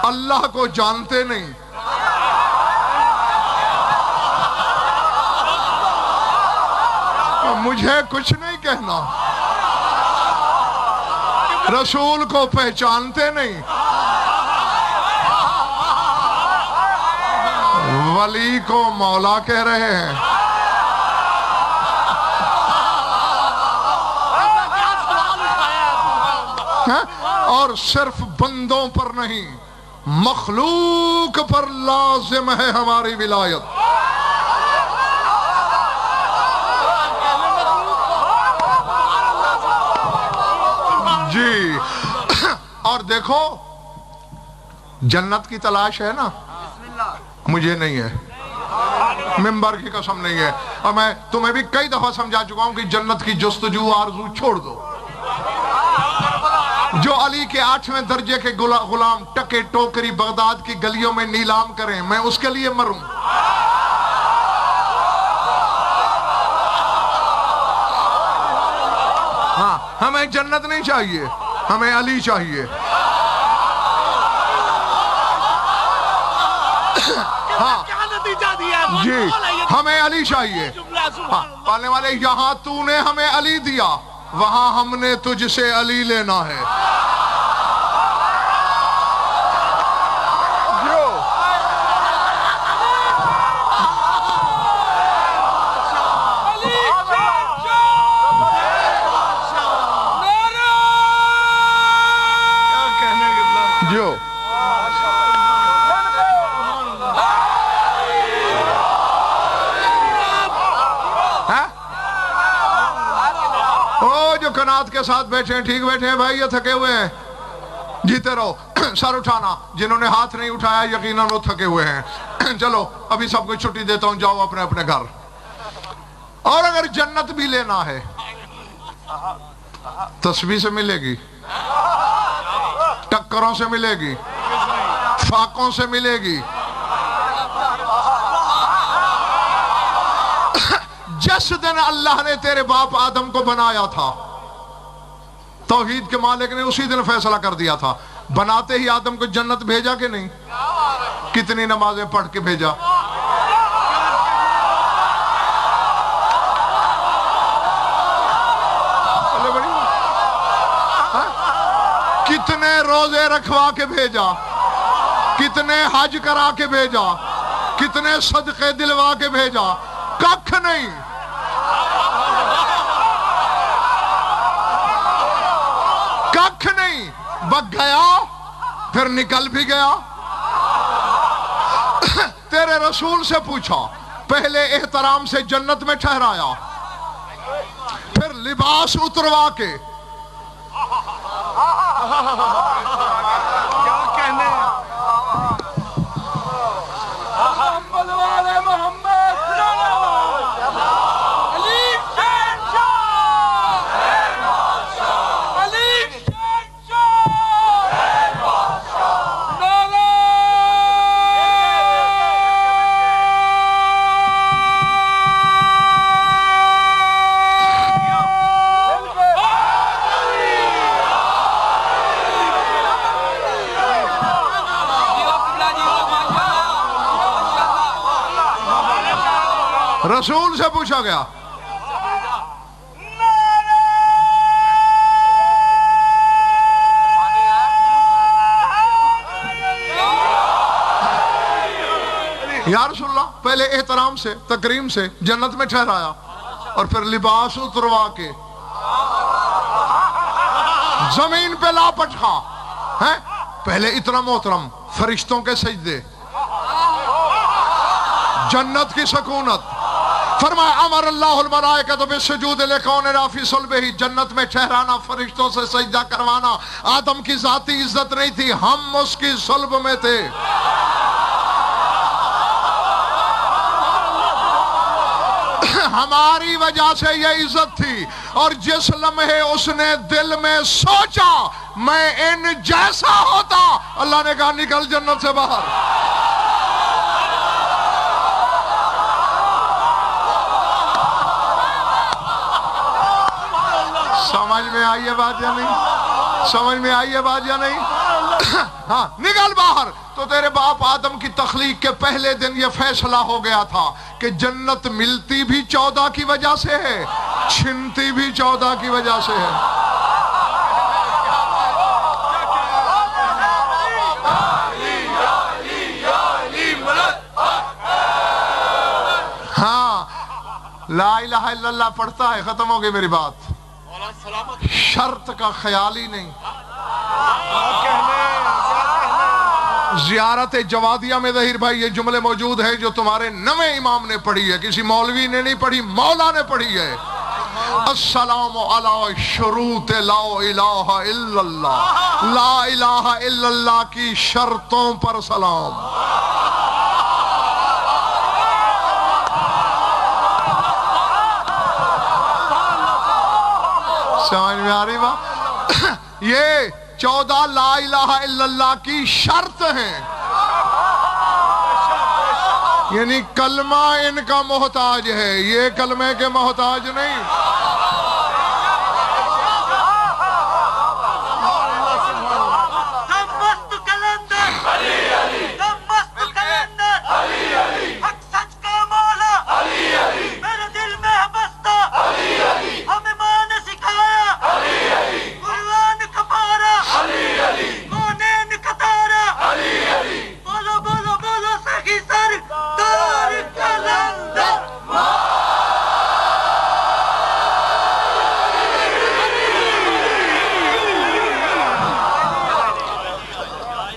اللہ کو جانتے نہیں، مجھے کچھ نہیں کہنا، رسول کو پہچانتے نہیں، ولی کو مولا کہہ رہے ہیں۔ اور صرف بندوں پر نہیں، مخلوق پر لازم ہے ہماری ولایت۔ جی اور دیکھو، جنت کی تلاش ہے نا، مجھے نہیں ہے، ممبر کی قسم نہیں ہے، اور میں تمہیں بھی کئی دفعہ سمجھا چکا ہوں کہ جنت کی جستجو آرزو چھوڑ دو۔ جو علی کے 8ویں درجے کے غلام ٹکے ٹوکری بغداد کی گلیوں میں نیلام کریں، میں اس کے لیے مروں۔ ہاں، ہمیں جنت نہیں چاہیے، ہمیں علی چاہیے۔ ہاں کیا نتیجہ دیا ہے؟ جی، ہمیں علی چاہیے۔ ہاں، پالنے والے، یہاں تو نے ہمیں علی دیا، وہاں ہم نے تجھ سے علی لینا ہے۔ جو جو قناعت کے ساتھ بیٹھے ہیں، ٹھیک بیٹھے ہیں بھائی، یہ تھکے ہوئے ہیں، جیتے رہو۔ سر اٹھانا، جنہوں نے ہاتھ نہیں اٹھایا یقیناً وہ تھکے ہوئے ہیں۔ چلو ابھی سب کو چھٹی دیتا ہوں، جاؤ اپنے اپنے گھر۔ اور اگر جنت بھی لینا ہے، تسبیح سے ملے گی، ٹکروں سے ملے گی، فاقوں سے ملے گی۔ جس دن اللہ نے تیرے باپ آدم کو بنایا تھا، توحید کے مالک نے اسی دن فیصلہ کر دیا تھا۔ بناتے ہی آدم کو جنت بھیجا کہ نہیں؟ کتنی نمازیں پڑھ کے بھیجا؟ کتنے روزے رکھوا کے بھیجا؟ کتنے حج کرا کے بھیجا؟ کتنے صدقے دلوا کے بھیجا؟ ککھ نہیں۔ ککھ نہیں، بس گیا، پھر نکل بھی گیا۔ تیرے رسول سے پوچھا، پہلے احترام سے جنت میں ٹھہرایا، پھر لباس اتروا کے، کیا کہنے ہیں؟ محمد والے محمد، علی شیر شاہ، علی شیر شاہ، نعرہ رسول سے پوچھا گیا، یا رسول اللہ، پہلے احترام سے، تکریم سے جنت میں ٹھہرایا، اور پھر لباس اتروا کے زمین پہ لاپٹا ہے۔ پہلے اتنا محترم، فرشتوں کے سجدے، جنت کی سکونت۔ فرمایا امر اللہ الملائکۃ بالسجود لکون رافی صلبہ، جنت میں ٹھہرانا، فرشتوں سے سجدہ کروانا۔ آدم کی ذاتی عزت نہیں تھی، ہم اس کی صلب میں تھے۔ ہماری وجہ سے یہ عزت تھی، اور جس لمحے اس نے دل میں سوچا میں ان جیسا ہوتا، اللہ نے کہا نکل جنت سے باہر۔ سمجھ میں آئی ہے بات یا نہیں؟ سمجھ میں آئی ہے بات یا نہیں؟ ہاں، نکل باہر۔ تو تیرے باپ آدم کی تخلیق کے پہلے دن یہ فیصلہ ہو گیا تھا کہ جنت ملتی بھی 14 کی وجہ سے ہے، چھنتی بھی 14 کی وجہ سے ہے۔ لا الہ الا اللہ پڑھتا ہے، ختم ہو گئی میری بات، شرط کا خیال ہی نہیں۔ زیارت جوادیہ میں ظہیر بھائی یہ جملے موجود ہیں جو تمہارے نویں امام نے پڑھی ہے، کسی مولوی نے نہیں پڑھی، مولا نے پڑھی ہے۔ السلام علی شروط لا الہ الا اللہ، لا الہ الا اللہ کی شرطوں پر سلام۔ سمجھ میں آ رہی بات؟ یہ 14 لا الہ الا اللہ کی شرط ہیں، یعنی کلمہ ان کا محتاج ہے، یہ کلمے کے محتاج نہیں۔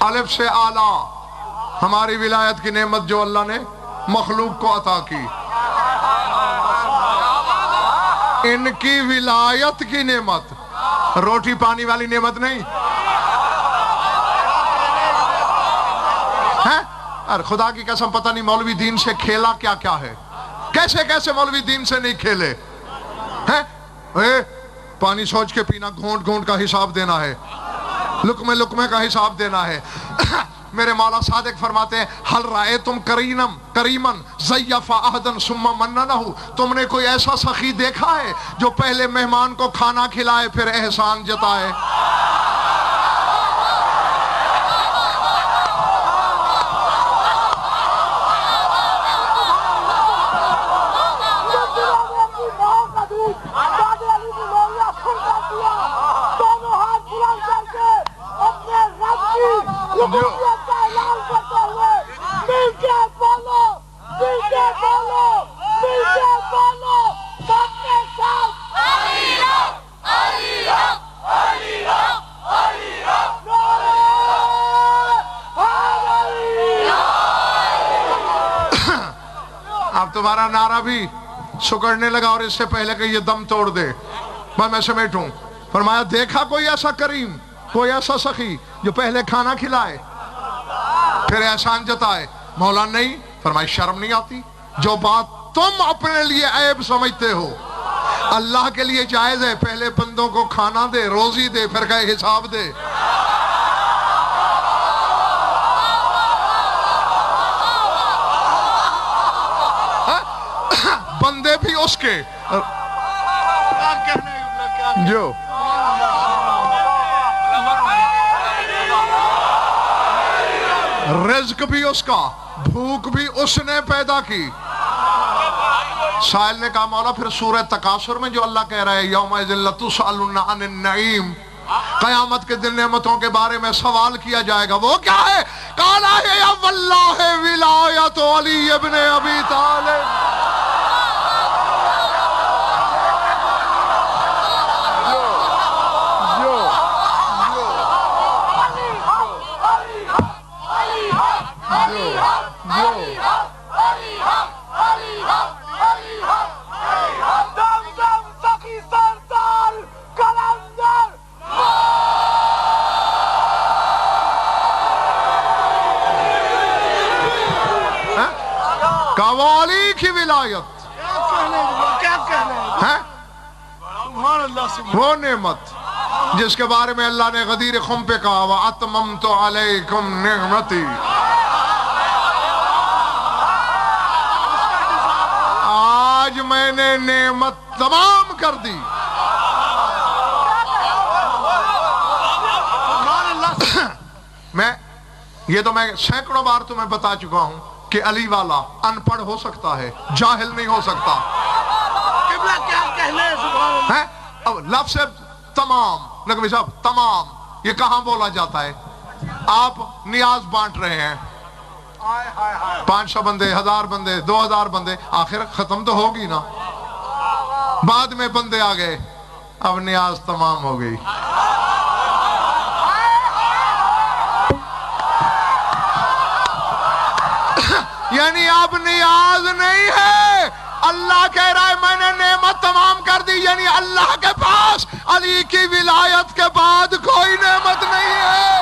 الف سے اعلیٰ ہماری ولایت کی نعمت جو اللہ نے مخلوق کو عطا کی، ان کی ولایت کی نعمت، روٹی پانی والی نعمت نہیں ہے۔ ارے خدا کی قسم پتہ نہیں مولوی دین سے کھیلا کیا کیا ہے، کیسے کیسے مولوی دین سے نہیں کھیلے ہیں۔ پانی سوچ کے پینا، گھونٹ گھونٹ کا حساب دینا ہے، لقمے لقمے کا حساب دینا ہے۔ میرے مولا صادق فرماتے ہیں حل رأیتم کریمن ضیف احدا ثم من لہ، تم نے کوئی ایسا سخی دیکھا ہے جو پہلے مہمان کو کھانا کھلائے پھر احسان جتائے؟ اب تمہارا نعرہ بھی سکڑنے لگا، اور اس سے پہلے کہ یہ دم توڑ دے میں سمیٹوں، فرمایا دیکھا کوئی ایسا کریم، کوئی ایسا سخی جو پہلے کھانا کھلائے پھر احسان جتائے؟ مولا نہیں۔ فرمایا شرم نہیں آتی؟ جو بات تم اپنے لیے عیب سمجھتے ہو اللہ کے لیے جائز ہے، پہلے بندوں کو کھانا دے، روزی دے، پھر کہے حساب دے۔ بندے بھی اس کے جو رزق بھی اس کا، بھوک بھی اس نے پیدا کی۔ سائل نے کہا مولا پھر سورہ تکاثر میں جو اللہ کہہ رہا ہے یومئذ لتسألن عن النعیم، قیامت کے دن نعمتوں کے بارے میں سوال کیا جائے گا، وہ کیا ہے؟ قال یا واللہ ولایت علی ابن ابی طالب۔ قوالی کی ولایت ہے وہ نعمت جس کے بارے میں اللہ نے غدیر خم پہ کہا وَأَتْمَمْتُ عَلَيْكُمْ نِعْمَتِي، آج میں نے نعمت تمام کر دی۔ یہ تو میں سینکڑوں بار تمہیں بتا چکا ہوں کہ علی والا ان پڑھ ہو سکتا ہے، جاہل نہیں ہو سکتا۔ اب لفظ تمام، نقوی صاحب تمام یہ کہاں بولا جاتا ہے؟ آپ نیاز بانٹ رہے ہیں، 500 بندے، 1000 بندے، 2000 بندے، آخر ختم تو ہوگی نا۔ بعد میں بندے آ گئے، اب نیاز تمام ہو گئی. یعنی اب نیاز نہیں ہے، اللہ کہہ رہا ہے میں نے نعمت تمام کر دی. یعنی اللہ کے پاس علی کی ولایت کے بعد کوئی نعمت نہیں ہے.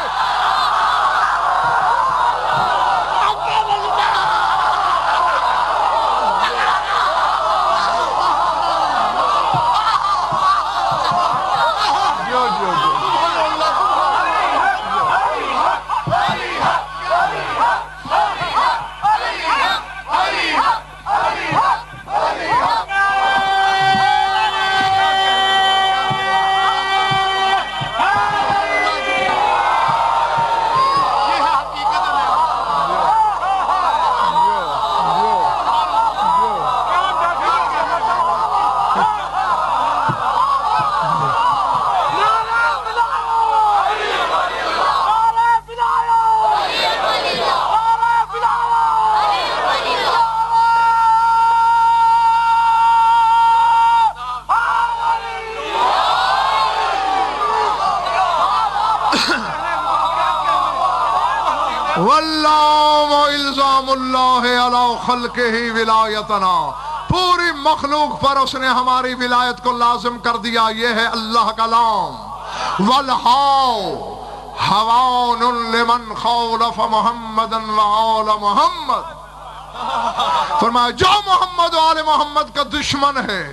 واللام الزام اللہ علی خلقہ ولایتنا، پوری مخلوق پر اس نے ہماری ولایت کو لازم کر دیا. یہ ہے اللہ کا لام. والہاؤ ہوان لمن خالف محمدا وآل محمد، فرمایا جو محمد و آل محمد کا دشمن ہے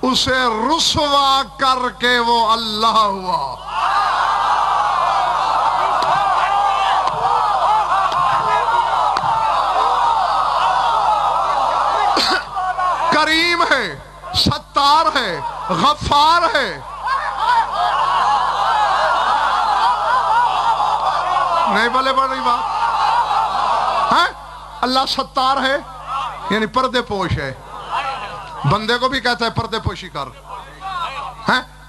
اسے رسوا کر کے وہ اللہ ہوا. کریم ہے، ستار ہے، غفار ہے. نہیں بولے بڑھ رہی بات ہے. اللہ ستار ہے یعنی پردے پوش ہے. بندے کو بھی کہتا ہے پردے پوشی کر.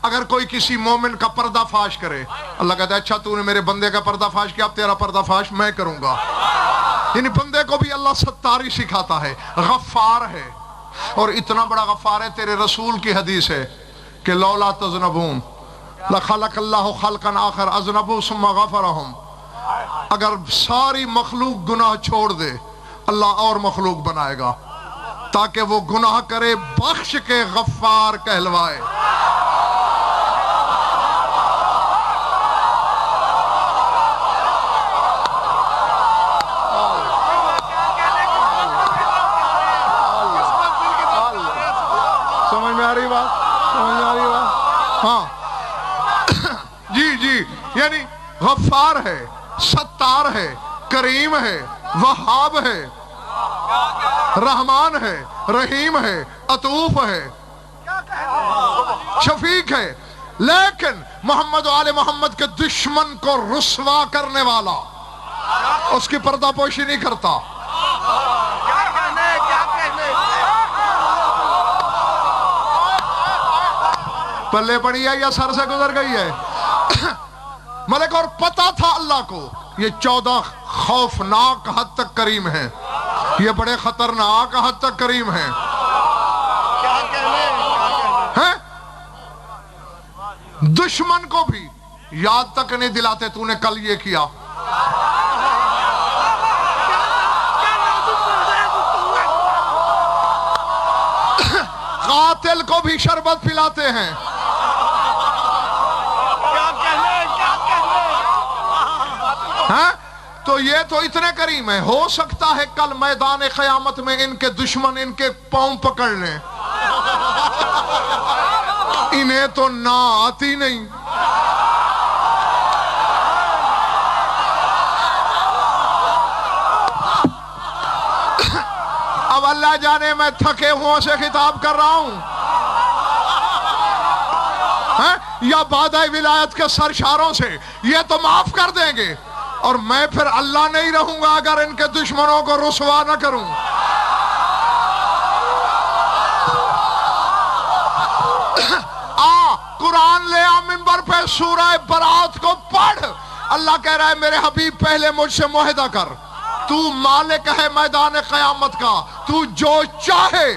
اگر کوئی کسی مومن کا پردہ فاش کرے، اللہ کہتا ہے اچھا تو نے میرے بندے کا پردہ فاش کیا، اب تیرا پردہ فاش میں کروں گا. یعنی بندے کو بھی اللہ ستاری سکھاتا ہے. غفار ہے، اور اتنا بڑا غفار ہے تیرے رسول کی حدیث ہے کہ لولا تذنبون لخلق اللہ خلقا آخر اذنبوا ثم غفرهم. اگر ساری مخلوق گناہ چھوڑ دے اللہ اور مخلوق بنائے گا تاکہ وہ گناہ کرے بخش کے غفار کہلوائے. جی یعنی غفار ہے، ستار ہے، کریم ہے، وہاب ہے، رحمان ہے، رحیم ہے، عطوف ہے، شفیق ہے. لیکن محمد و آل محمد کے دشمن کو رسوا کرنے والا اس کی پردہ پوشی نہیں کرتا. پلے پڑی ہے یا سر سے گزر گئی ہے؟ ملک اور پتا تھا اللہ کو یہ 14 خوفناک حد تک کریم ہیں، یہ بڑے خطرناک حد تک کریم ہیں. دشمن کو بھی یاد تک نہیں دلاتے تو نے کل یہ کیا. قاتل کو بھی شربت پلاتے ہیں. تو یہ تو اتنے کریم ہے، ہو سکتا ہے کل میدان قیامت میں ان کے دشمن ان کے پاؤں پکڑ لیں، انہیں تو نہ آتی نہیں. اب اللہ جانے میں تھکے ہوں سے خطاب کر رہا ہوں یا بادۂ ولایت کے سرشاروں سے، یہ تو معاف کر دیں گے اور میں پھر اللہ نہیں رہوں گا اگر ان کے دشمنوں کو رسوا نہ کروں. قرآن لے آ منبر پہ، سورہ برات کو پڑھ. اللہ کہہ رہا ہے میرے حبیب پہلے مجھ سے معاہدہ کر، تو مالک ہے میدان قیامت کا، تو جو چاہے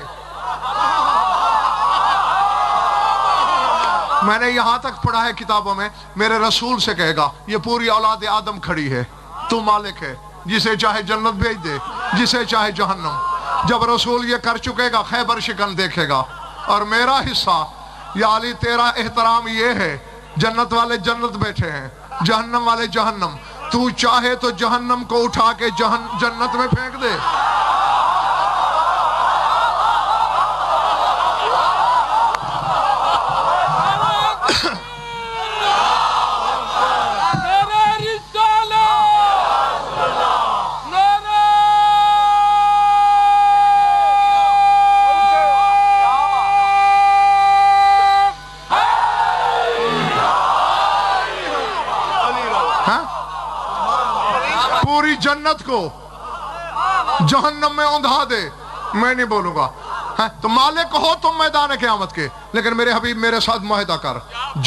میں نے یہاں تک پڑھا ہے کتابوں میں، میرے رسول سے کہے گا یہ پوری اولاد آدم کھڑی ہے، تو مالک ہے، جسے چاہے جنت بھیج دے، جسے چاہے جہنم۔ جب رسول یہ کر چکے گا خیبر شکن دیکھے گا، اور میرا حصہ یا علی تیرا احترام یہ ہے، جنت والے جنت بیٹھے ہیں، جہنم والے جہنم، تو چاہے تو جہنم کو اٹھا کے جنت میں پھینک دے۔ پوری جنت کو جہنم میں اندھا دے، میں نہیں بولوں گا۔ تو مالک ہو تم میدان قیامت کے، لیکن میرے حبیب میرے ساتھ معاہدہ کر،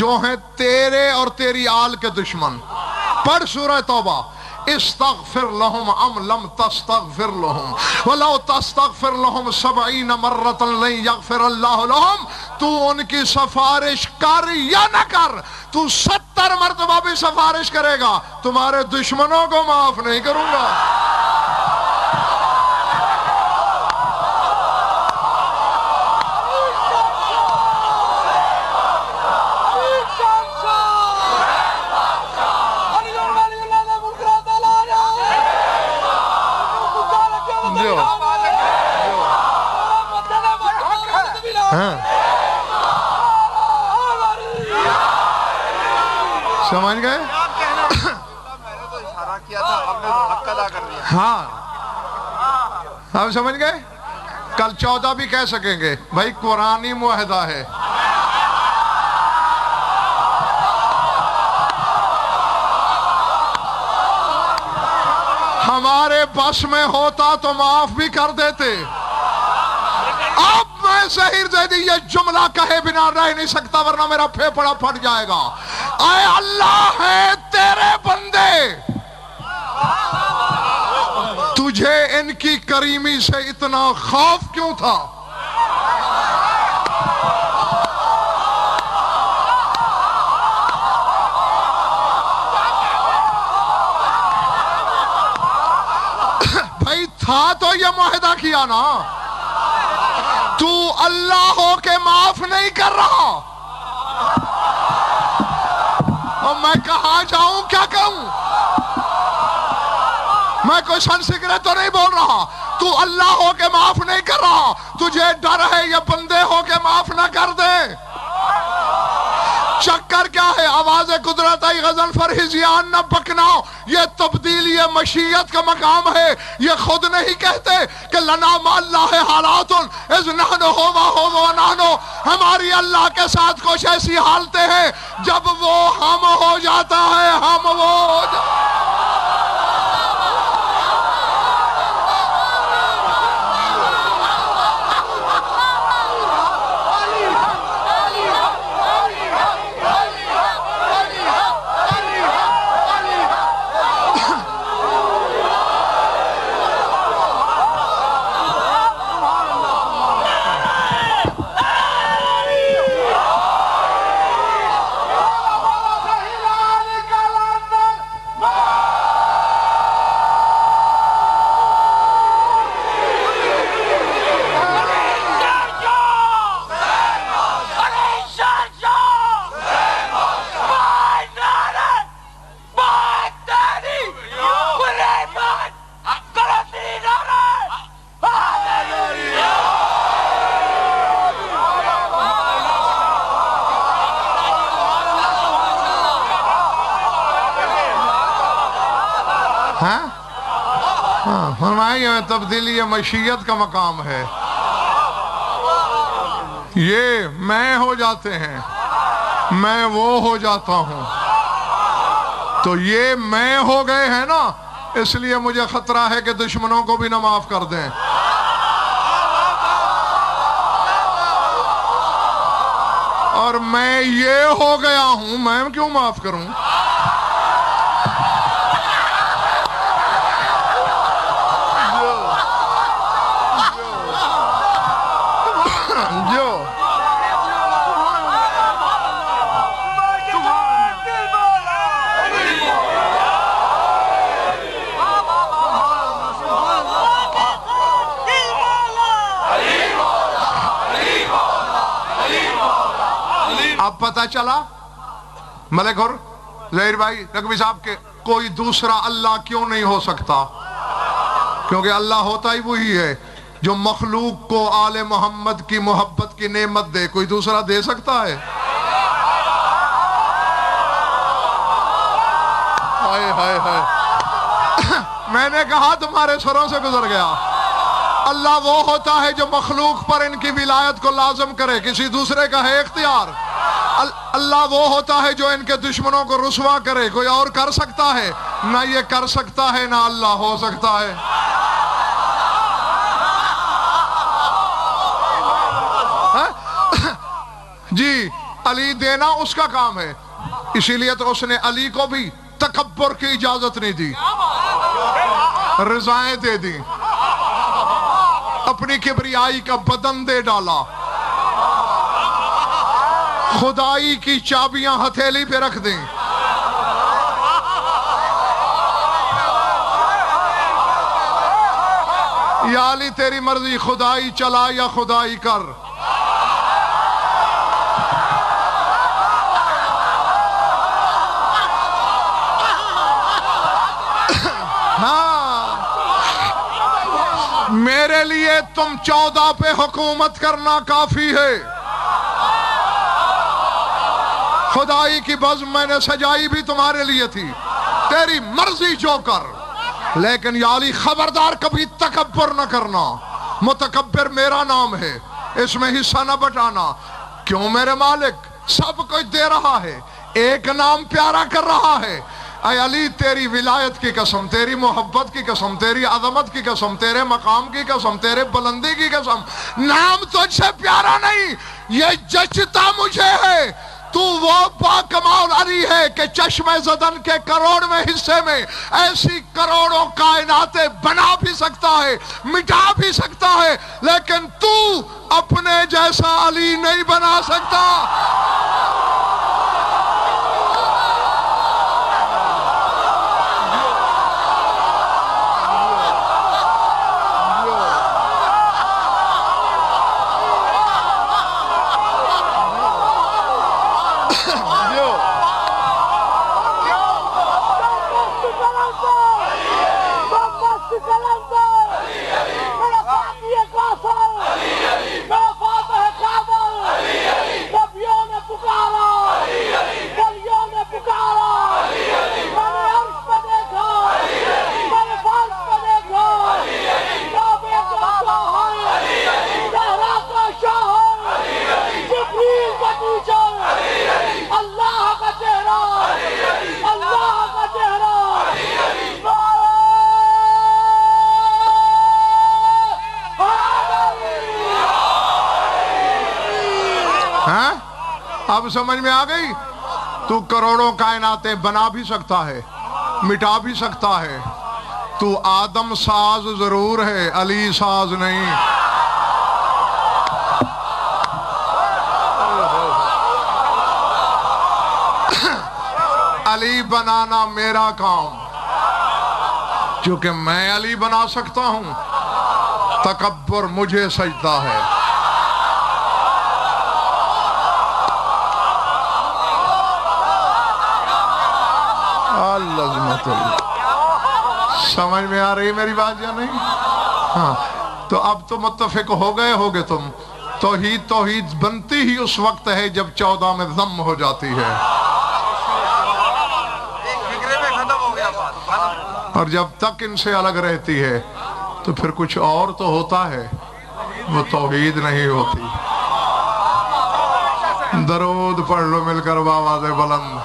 جو ہیں تیرے اور تیری آل کے دشمن، پڑھ سورہ توبہ، استغفر لهم ام لم تستغفر لهم ولو تستغفر لهم 70 مرة لن يغفر الله لهم۔ تو ان کی سفارش کر یا نہ کر، تو 70 مرتبہ بھی سفارش کرے گا، تمہارے دشمنوں کو معاف نہیں کروں گا۔ سمجھ گئے؟ ہاں آپ سمجھ گئے؟ کل 14 بھی کہہ سکیں گے، بھائی قرآنی معاہدہ ہے۔ ہمارے بس میں ہوتا تو معاف بھی کر دیتے۔ اب میں ظہیر زیدی یہ جملہ کہے بنا رہ نہیں سکتا، ورنہ میرا پھیپڑا پھٹ جائے گا۔ اے اللہ ہے تیرے بندے، تجھے ان کی کریمی سے اتنا خوف کیوں تھا؟ بھائی تھا تو یہ معاہدہ کیا نا، تو اللہ ہو کے معاف نہیں کر رہا، اور میں کہاں جاؤں کیا کہوں؟ میں کوئی سنسکرت تو نہیں بول رہا، تو اللہ ہو کے معاف نہیں کر رہا، تجھے ڈر ہے یہ بندے ہو کے معاف نہ کر دے۔ چکر کیا ہے؟ آواز قدرت آئی غزل فرحزیان نہ بکناؤ، یہ تبدیلی مشیت کا مقام ہے۔ یہ خود نہیں کہتے کہ لنا ما اللہ حالات اذ نحن ہوا نحن، ہماری اللہ کے ساتھ کچھ ایسی حالتیں ہیں جب وہ ہم ہو جاتا ہے، ہم وہ ہو جاتا ہے۔ فرمائیں تبدیلی مشیت کا مقام ہے، یہ میں ہو جاتے ہیں، میں وہ ہو جاتا ہوں، تو یہ میں ہو گئے ہیں نا، اس لیے مجھے خطرہ ہے کہ دشمنوں کو بھی نہ معاف کر دیں۔ اور میں یہ ہو گیا ہوں، میں کیوں معاف کروں؟ پتہ چلا ملک اور ظہیر بھائی نقوی صاحب کے کوئی دوسرا اللہ کیوں نہیں ہو سکتا؟ کیونکہ اللہ ہوتا ہی وہی ہے جو مخلوق کو آل محمد کی محبت کی نعمت دے. کوئی دوسرا دے سکتا ہے؟ ہائے ہائے ہائے میں نے کہا تمہارے سروں سے گزر گیا. اللہ وہ ہوتا ہے جو مخلوق پر ان کی ولایت کو لازم کرے, کسی دوسرے کا ہے اختیار. اللہ وہ ہوتا ہے جو ان کے دشمنوں کو رسوا کرے, کوئی اور کر سکتا ہے؟ نہ یہ کر سکتا ہے نہ اللہ ہو سکتا ہے. جی علی دینا اس کا کام ہے, اسی لیے تو اس نے علی کو بھی تکبر کی اجازت نہیں دی, رضائیں دے دی, اپنی کبریائی کا بدن دے ڈالا, خدائی کی چابیاں ہتھیلی پہ رکھ دیں. یا علی تیری مرضی, خدائی چلا یا خدائی کر. میرے لیے تم 14 پہ حکومت کرنا کافی ہے. خدائی کی بزم میں نے سجائی بھی تمہارے لیے تھی, تیری مرضی جو کر. لیکن یا علی خبردار کبھی تکبر نہ کرنا, متکبر میرا نام ہے, اس میں حصہ نہ بٹانا. کیوں میرے مالک سب کچھ دے رہا ہے, ایک نام پیارا کر رہا ہے. اے علی تیری ولایت کی قسم, تیری محبت کی قسم, تیری عظمت کی قسم, تیرے مقام کی قسم, تیرے بلندی کی قسم, نام تجھ سے پیارا نہیں, یہ جچتا مجھے ہے. تو وہ باکمال علی ہے کہ چشم زدن کے کروڑویں حصے میں ایسی کروڑوں کائناتیں بنا بھی سکتا ہے, مٹا بھی سکتا ہے, لیکن تو اپنے جیسا علی نہیں بنا سکتا. اب سمجھ میں آ گئی؟ تو کروڑوں کائناتیں بنا بھی سکتا ہے, مٹا بھی سکتا ہے. تو آدم ساز ضرور ہے, علی ساز نہیں. علی بنانا میرا کام, چونکہ میں علی بنا سکتا ہوں. تکبر مجھے سجدہ ہے. سمجھ میں آ رہی میری بات یا نہیں؟ ہاں تو اب تو متفق ہو گئے تم. توحید بنتی ہی اس وقت ہے جب 14 میں ضم ہو جاتی ہے, اور جب تک ان سے الگ رہتی ہے تو پھر کچھ اور تو ہوتا ہے, وہ توحید نہیں ہوتی. درود پڑھ لو مل کر بآواز بلند.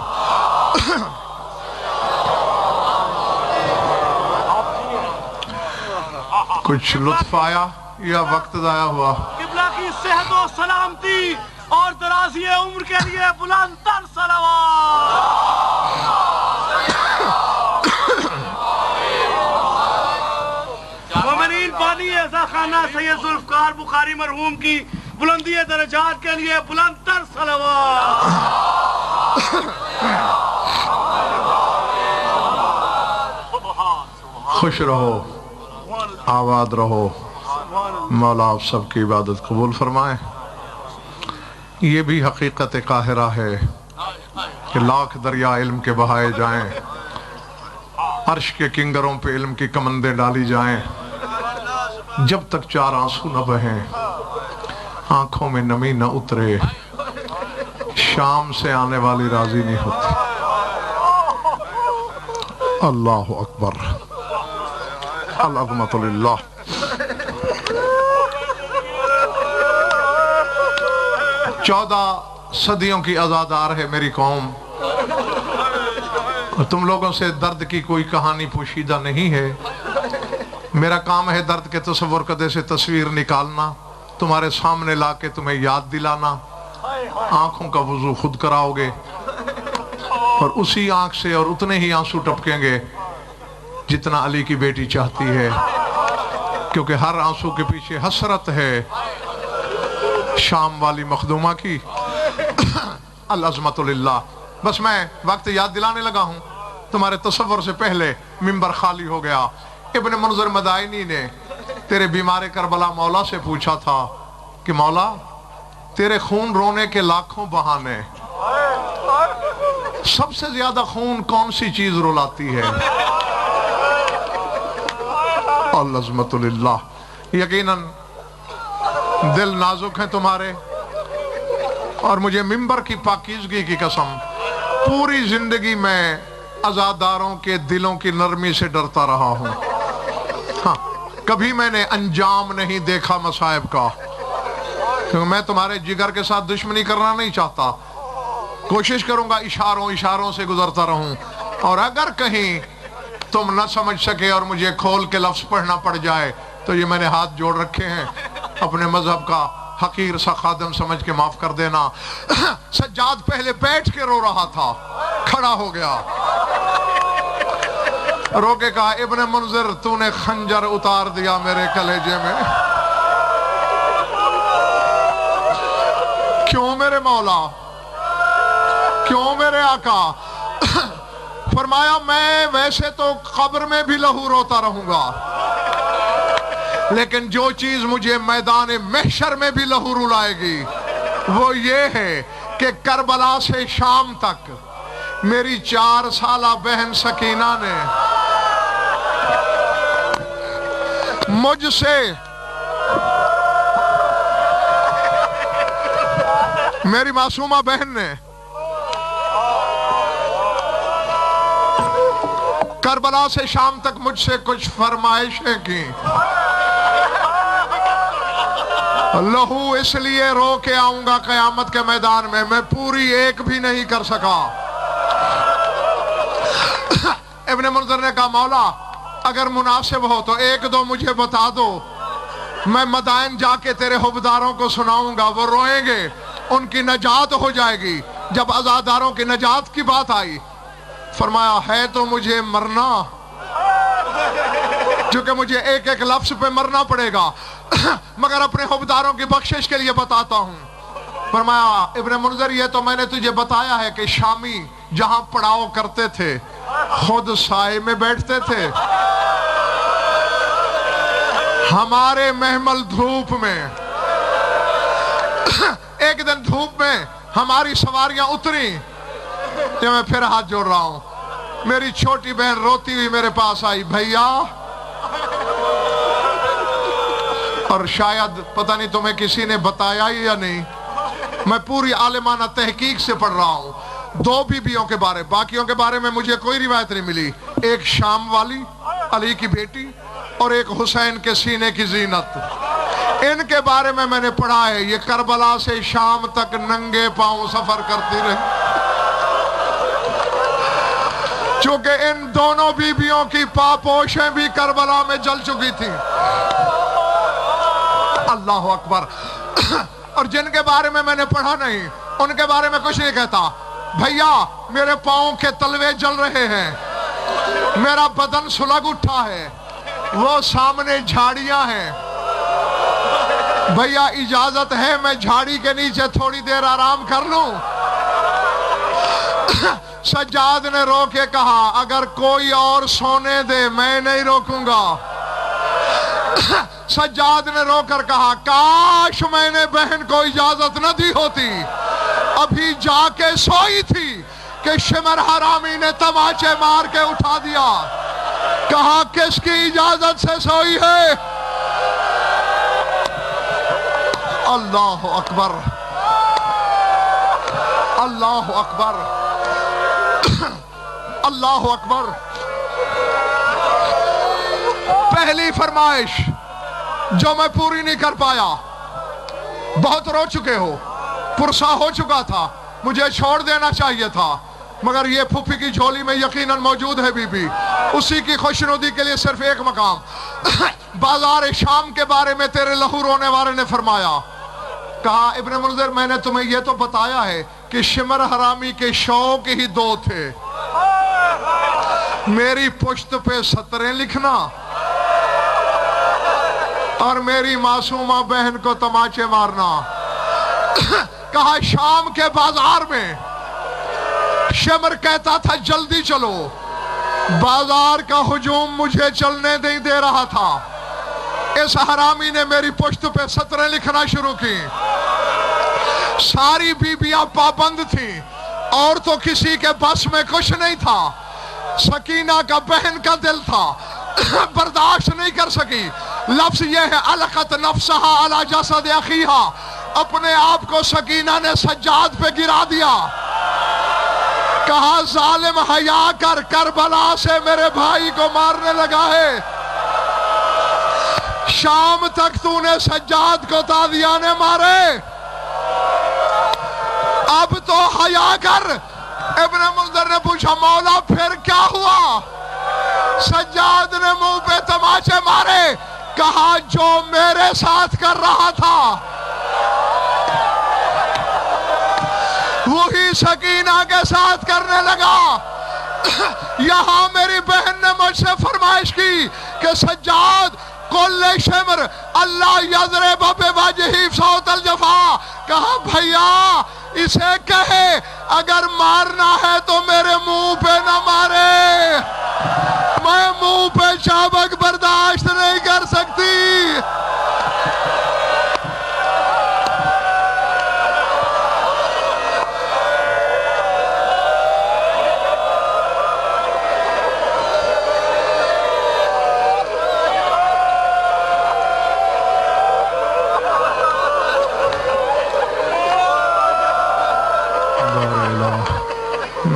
کچھ لطف آیا یا وقت ضائع ہوا؟ قبلہ کی صحت و سلامتی اور درازی عمر کے لیے بلند تر صلوات. مومنین بانی ایسا خانہ سید ذوالفقار بخاری مرحوم کی بلندی درجات کے لیے بلند تر صلوات. خوش رہو, آباد رہو. مولا آپ سب کی عبادت قبول فرمائے. یہ بھی حقیقت قاہرہ ہے کہ لاکھ دریا علم کے بہائے جائیں، عرش کے کنگروں پہ علم کی کمندیں ڈالی جائیں، جب تک چار آنسو نہ بہیں، آنکھوں میں نمی نہ اترے، شام سے آنے والی راضی نہیں ہوتی۔ اللہ اکبر، العظمت للہ۔ چودہ صدیوں کی عزادار ہے میری قوم، تم لوگوں سے درد کی کوئی کہانی پوشیدہ نہیں ہے۔ میرا کام ہے درد کے تصور کدے سے تصویر نکالنا، تمہارے سامنے لا کے تمہیں یاد دلانا۔ آنکھوں کا وضو خود کراؤ گے اور اسی آنکھ سے اور اتنے ہی آنسو ٹپکیں گے جتنا علی کی بیٹی چاہتی ہے، کیونکہ ہر آنسو کے پیچھے حسرت ہے شام والی مخدومہ کی۔ العظمت للہ۔ بس میں وقت یاد دلانے لگا ہوں، تمہارے تصور سے پہلے منبر خالی ہو گیا۔ ابن منظر مدائنی نے تیرے بیمار کربلا مولا سے پوچھا تھا کہ مولا تیرے خون رونے کے لاکھوں بہانے، سب سے زیادہ خون کون سی چیز رلاتی ہے؟ العظمت للہ۔ یقیناً دل نازک ہیں تمہارے، اور مجھے منبر کی پاکیزگی کی قسم پوری زندگی میں عزاداروں کے دلوں کی نرمی سے ڈرتا رہا ہوں۔ ہاں، کبھی میں نے انجام نہیں دیکھا مصائب کا، کیونکہ میں تمہارے جگر کے ساتھ دشمنی کرنا نہیں چاہتا۔ کوشش کروں گا اشاروں سے گزرتا رہوں، اور اگر کہیں تم نہ سمجھ سکے اور مجھے کھول کے لفظ پڑھنا پڑ جائے تو یہ میں نے ہاتھ جوڑ رکھے ہیں، اپنے مذہب کا حقیر سا خادم سمجھ کے معاف کر دینا۔ سجاد پہلے بیٹھ کے رو رہا تھا، کھڑا ہو گیا، رو کے کہا ابن منظر تو نے خنجر اتار دیا میرے کلیجے میں۔ کیوں میرے مولا، کیوں میرے آقا؟ فرمایا میں ویسے تو قبر میں بھی لہو روتا رہوں گا، لیکن جو چیز مجھے میدان محشر میں بھی لہو رلائے گی وہ یہ ہے کہ کربلا سے شام تک میری 4 سالہ بہن سکینہ نے مجھ سے، میری معصومہ بہن نے کربلا سے شام تک مجھ سے کچھ فرمائشیں کی۔ لہو اس لیے رو کے آؤں گا قیامت کے میدان میں پوری ایک بھی نہیں کر سکا۔ ابن منظر نے کہا مولا اگر مناسب ہو تو 1-2 مجھے بتا دو، میں مدائن جا کے تیرے حبداروں کو سناؤں گا، وہ روئیں گے، ان کی نجات ہو جائے گی۔ جب عزاداروں کی نجات کی بات آئی فرمایا ہے تو مجھے مرنا، کیونکہ مجھے ایک ایک لفظ پہ مرنا پڑے گا، مگر اپنے حبداروں کی بخشش کے لیے بتاتا ہوں۔ فرمایا ابن منظر یہ تو میں نے تجھے بتایا ہے کہ شامی جہاں پڑاؤ کرتے تھے خود سائے میں بیٹھتے تھے، ہمارے محمل دھوپ میں، ایک دن دھوپ میں ہماری سواریاں اتری، کہ میں پھر ہاتھ جوڑ رہا ہوں، میری چھوٹی بہن روتی ہوئی میرے پاس آئی، بھیا، اور شاید پتہ نہیں تمہیں کسی نے بتایا یا نہیں، میں پوری عالمانہ تحقیق سے پڑھ رہا ہوں 2 بیویوں کے بارے، باقیوں کے بارے میں مجھے کوئی روایت نہیں ملی، ایک شام والی علی کی بیٹی اور ایک حسین کے سینے کی زینت، ان کے بارے میں نے پڑھا ہے یہ کربلا سے شام تک ننگے پاؤں سفر کرتی رہی، چونکہ ان دونوں بیویوں کی پاپوشیں بھی کربلا میں جل چکی تھیں۔ اللہ اکبر۔ اور جن کے بارے میں نے پڑھا نہیں ان کے بارے میں کچھ نہیں کہتا، بھیا میرے پاؤں کے تلوے جل رہے ہیں، میرا بدن سلگ اٹھا ہے، وہ سامنے جھاڑیاں ہیں، بھیا اجازت ہے میں جھاڑی کے نیچے تھوڑی دیر آرام کر لوں؟ سجاد نے رو کے کہا اگر کوئی اور سونے دے میں نہیں روکوں گا۔ سجاد نے رو کر کہا کاش میں نے بہن کو اجازت نہ دی ہوتی، ابھی جا کے سوئی تھی کہ شمر حرامی نے تماچے مار کے اٹھا دیا۔ کہا کس کی اجازت سے سوئی ہے؟ اللہ اکبر، اللہ اکبر، اللہ اکبر۔ پہلی فرمائش جو میں پوری نہیں کر پایا، بہت رو چکے ہو، پرسا ہو چکا تھا، مجھے چھوڑ دینا چاہیے تھا، مگر یہ پھوپھی کی جھولی میں یقیناً موجود ہے بی بی، اسی کی خوشنودی کے لیے صرف ایک مقام۔ بازار شام کے بارے میں تیرے لہو رونے والے نے فرمایا، کہا ابن منذر میں نے تمہیں یہ تو بتایا ہے کہ شمر حرامی کے شوق ہی دو تھے، میری پشت پہ سطریں لکھنا اور میری معصومہ بہن کو تماچے مارنا۔ کہا شام کے بازار میں شمر کہتا تھا جلدی چلو، بازار کا ہجوم مجھے چلنے نہیں دے رہا تھا، اس حرامی نے میری پشت پہ سطریں لکھنا شروع کی۔ ساری بیویاں پابند تھیں اور تو کسی کے بس میں کچھ نہیں تھا، سکینہ کا بہن کا دل تھا، برداشت نہیں کر سکی۔ لفظ یہ ہے القت نفسہا علی جسد اخیہا، اپنے آپ کو سکینہ نے سجاد پہ گرا دیا۔ کہا ظالم حیا کر، کربلا سے میرے بھائی کو مارنے لگا ہے، شام تک تو نے سجاد کو تازیانے مارے، اب تو حیا کر۔ ابن منذر نے پوچھا مولا پھر کیا ہوا؟ سجاد نے منہ پہ تماچے مارے، کہا جو میرے ساتھ کر رہا تھا وہی سکینہ کے ساتھ کرنے لگا۔ یہاں میری بہن نے مجھ سے فرمائش کی کہ سجاد کل شمر اللہ یضرب بوجہہ صوت الجفا، کہا بھیا اسے کہے اگر مارنا ہے تو میرے منہ پہ نہ مارے، میں منہ پہ چابک برداشت نہیں کر سکتی۔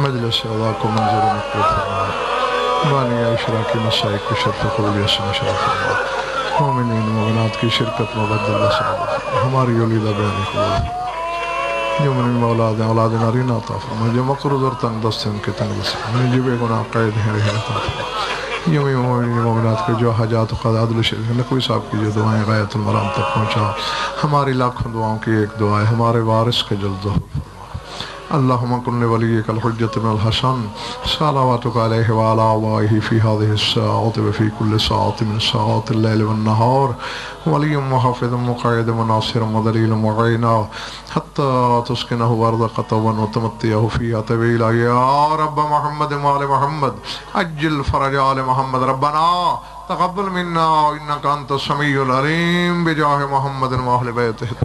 مجلس علا کو منظر مقبول فرمائے، بانی اشراکی مسائق کی شرف قبولیت سے مشرف فرمائے، مومنین مومنات کی شرکت مبدل سعادت، ہماری ولیدہ بہنی قبول، جو من اولاد اولاد نارین عطا فرمائے، جو مقرض اور تنگ دست ہیں ان کے تنگ دست ہیں، جو بے گناہ قید ہیں رہے عطا فرمائے، یومی مومنین مومنات کے جو حاجات و قضاء عدل شریف نقوی صاحب کی جو دعائیں غایت المرام تک پہنچا، ہماری لاکھوں دعاؤں کی ایک دعا ہے، ہمارے وارث کے جلد ظہور فرمائے۔ اللہم کن ولیک الحجت من الحسن صلواتک علیہ وعلا آلائہ فی هذه الساعة وفی کل ساعة من ساعات اللیل والنہار ولی محافظ مقاید مناصر مدلیل معینا حتی تسکنہ ارض طوبا وتمتعہ فیہا طویلا یا رب محمد وآل محمد عجل فرج آل محمد ربنا تقبل منا انکا انت السمیع العلیم بجاہ محمد وآل بیتہ۔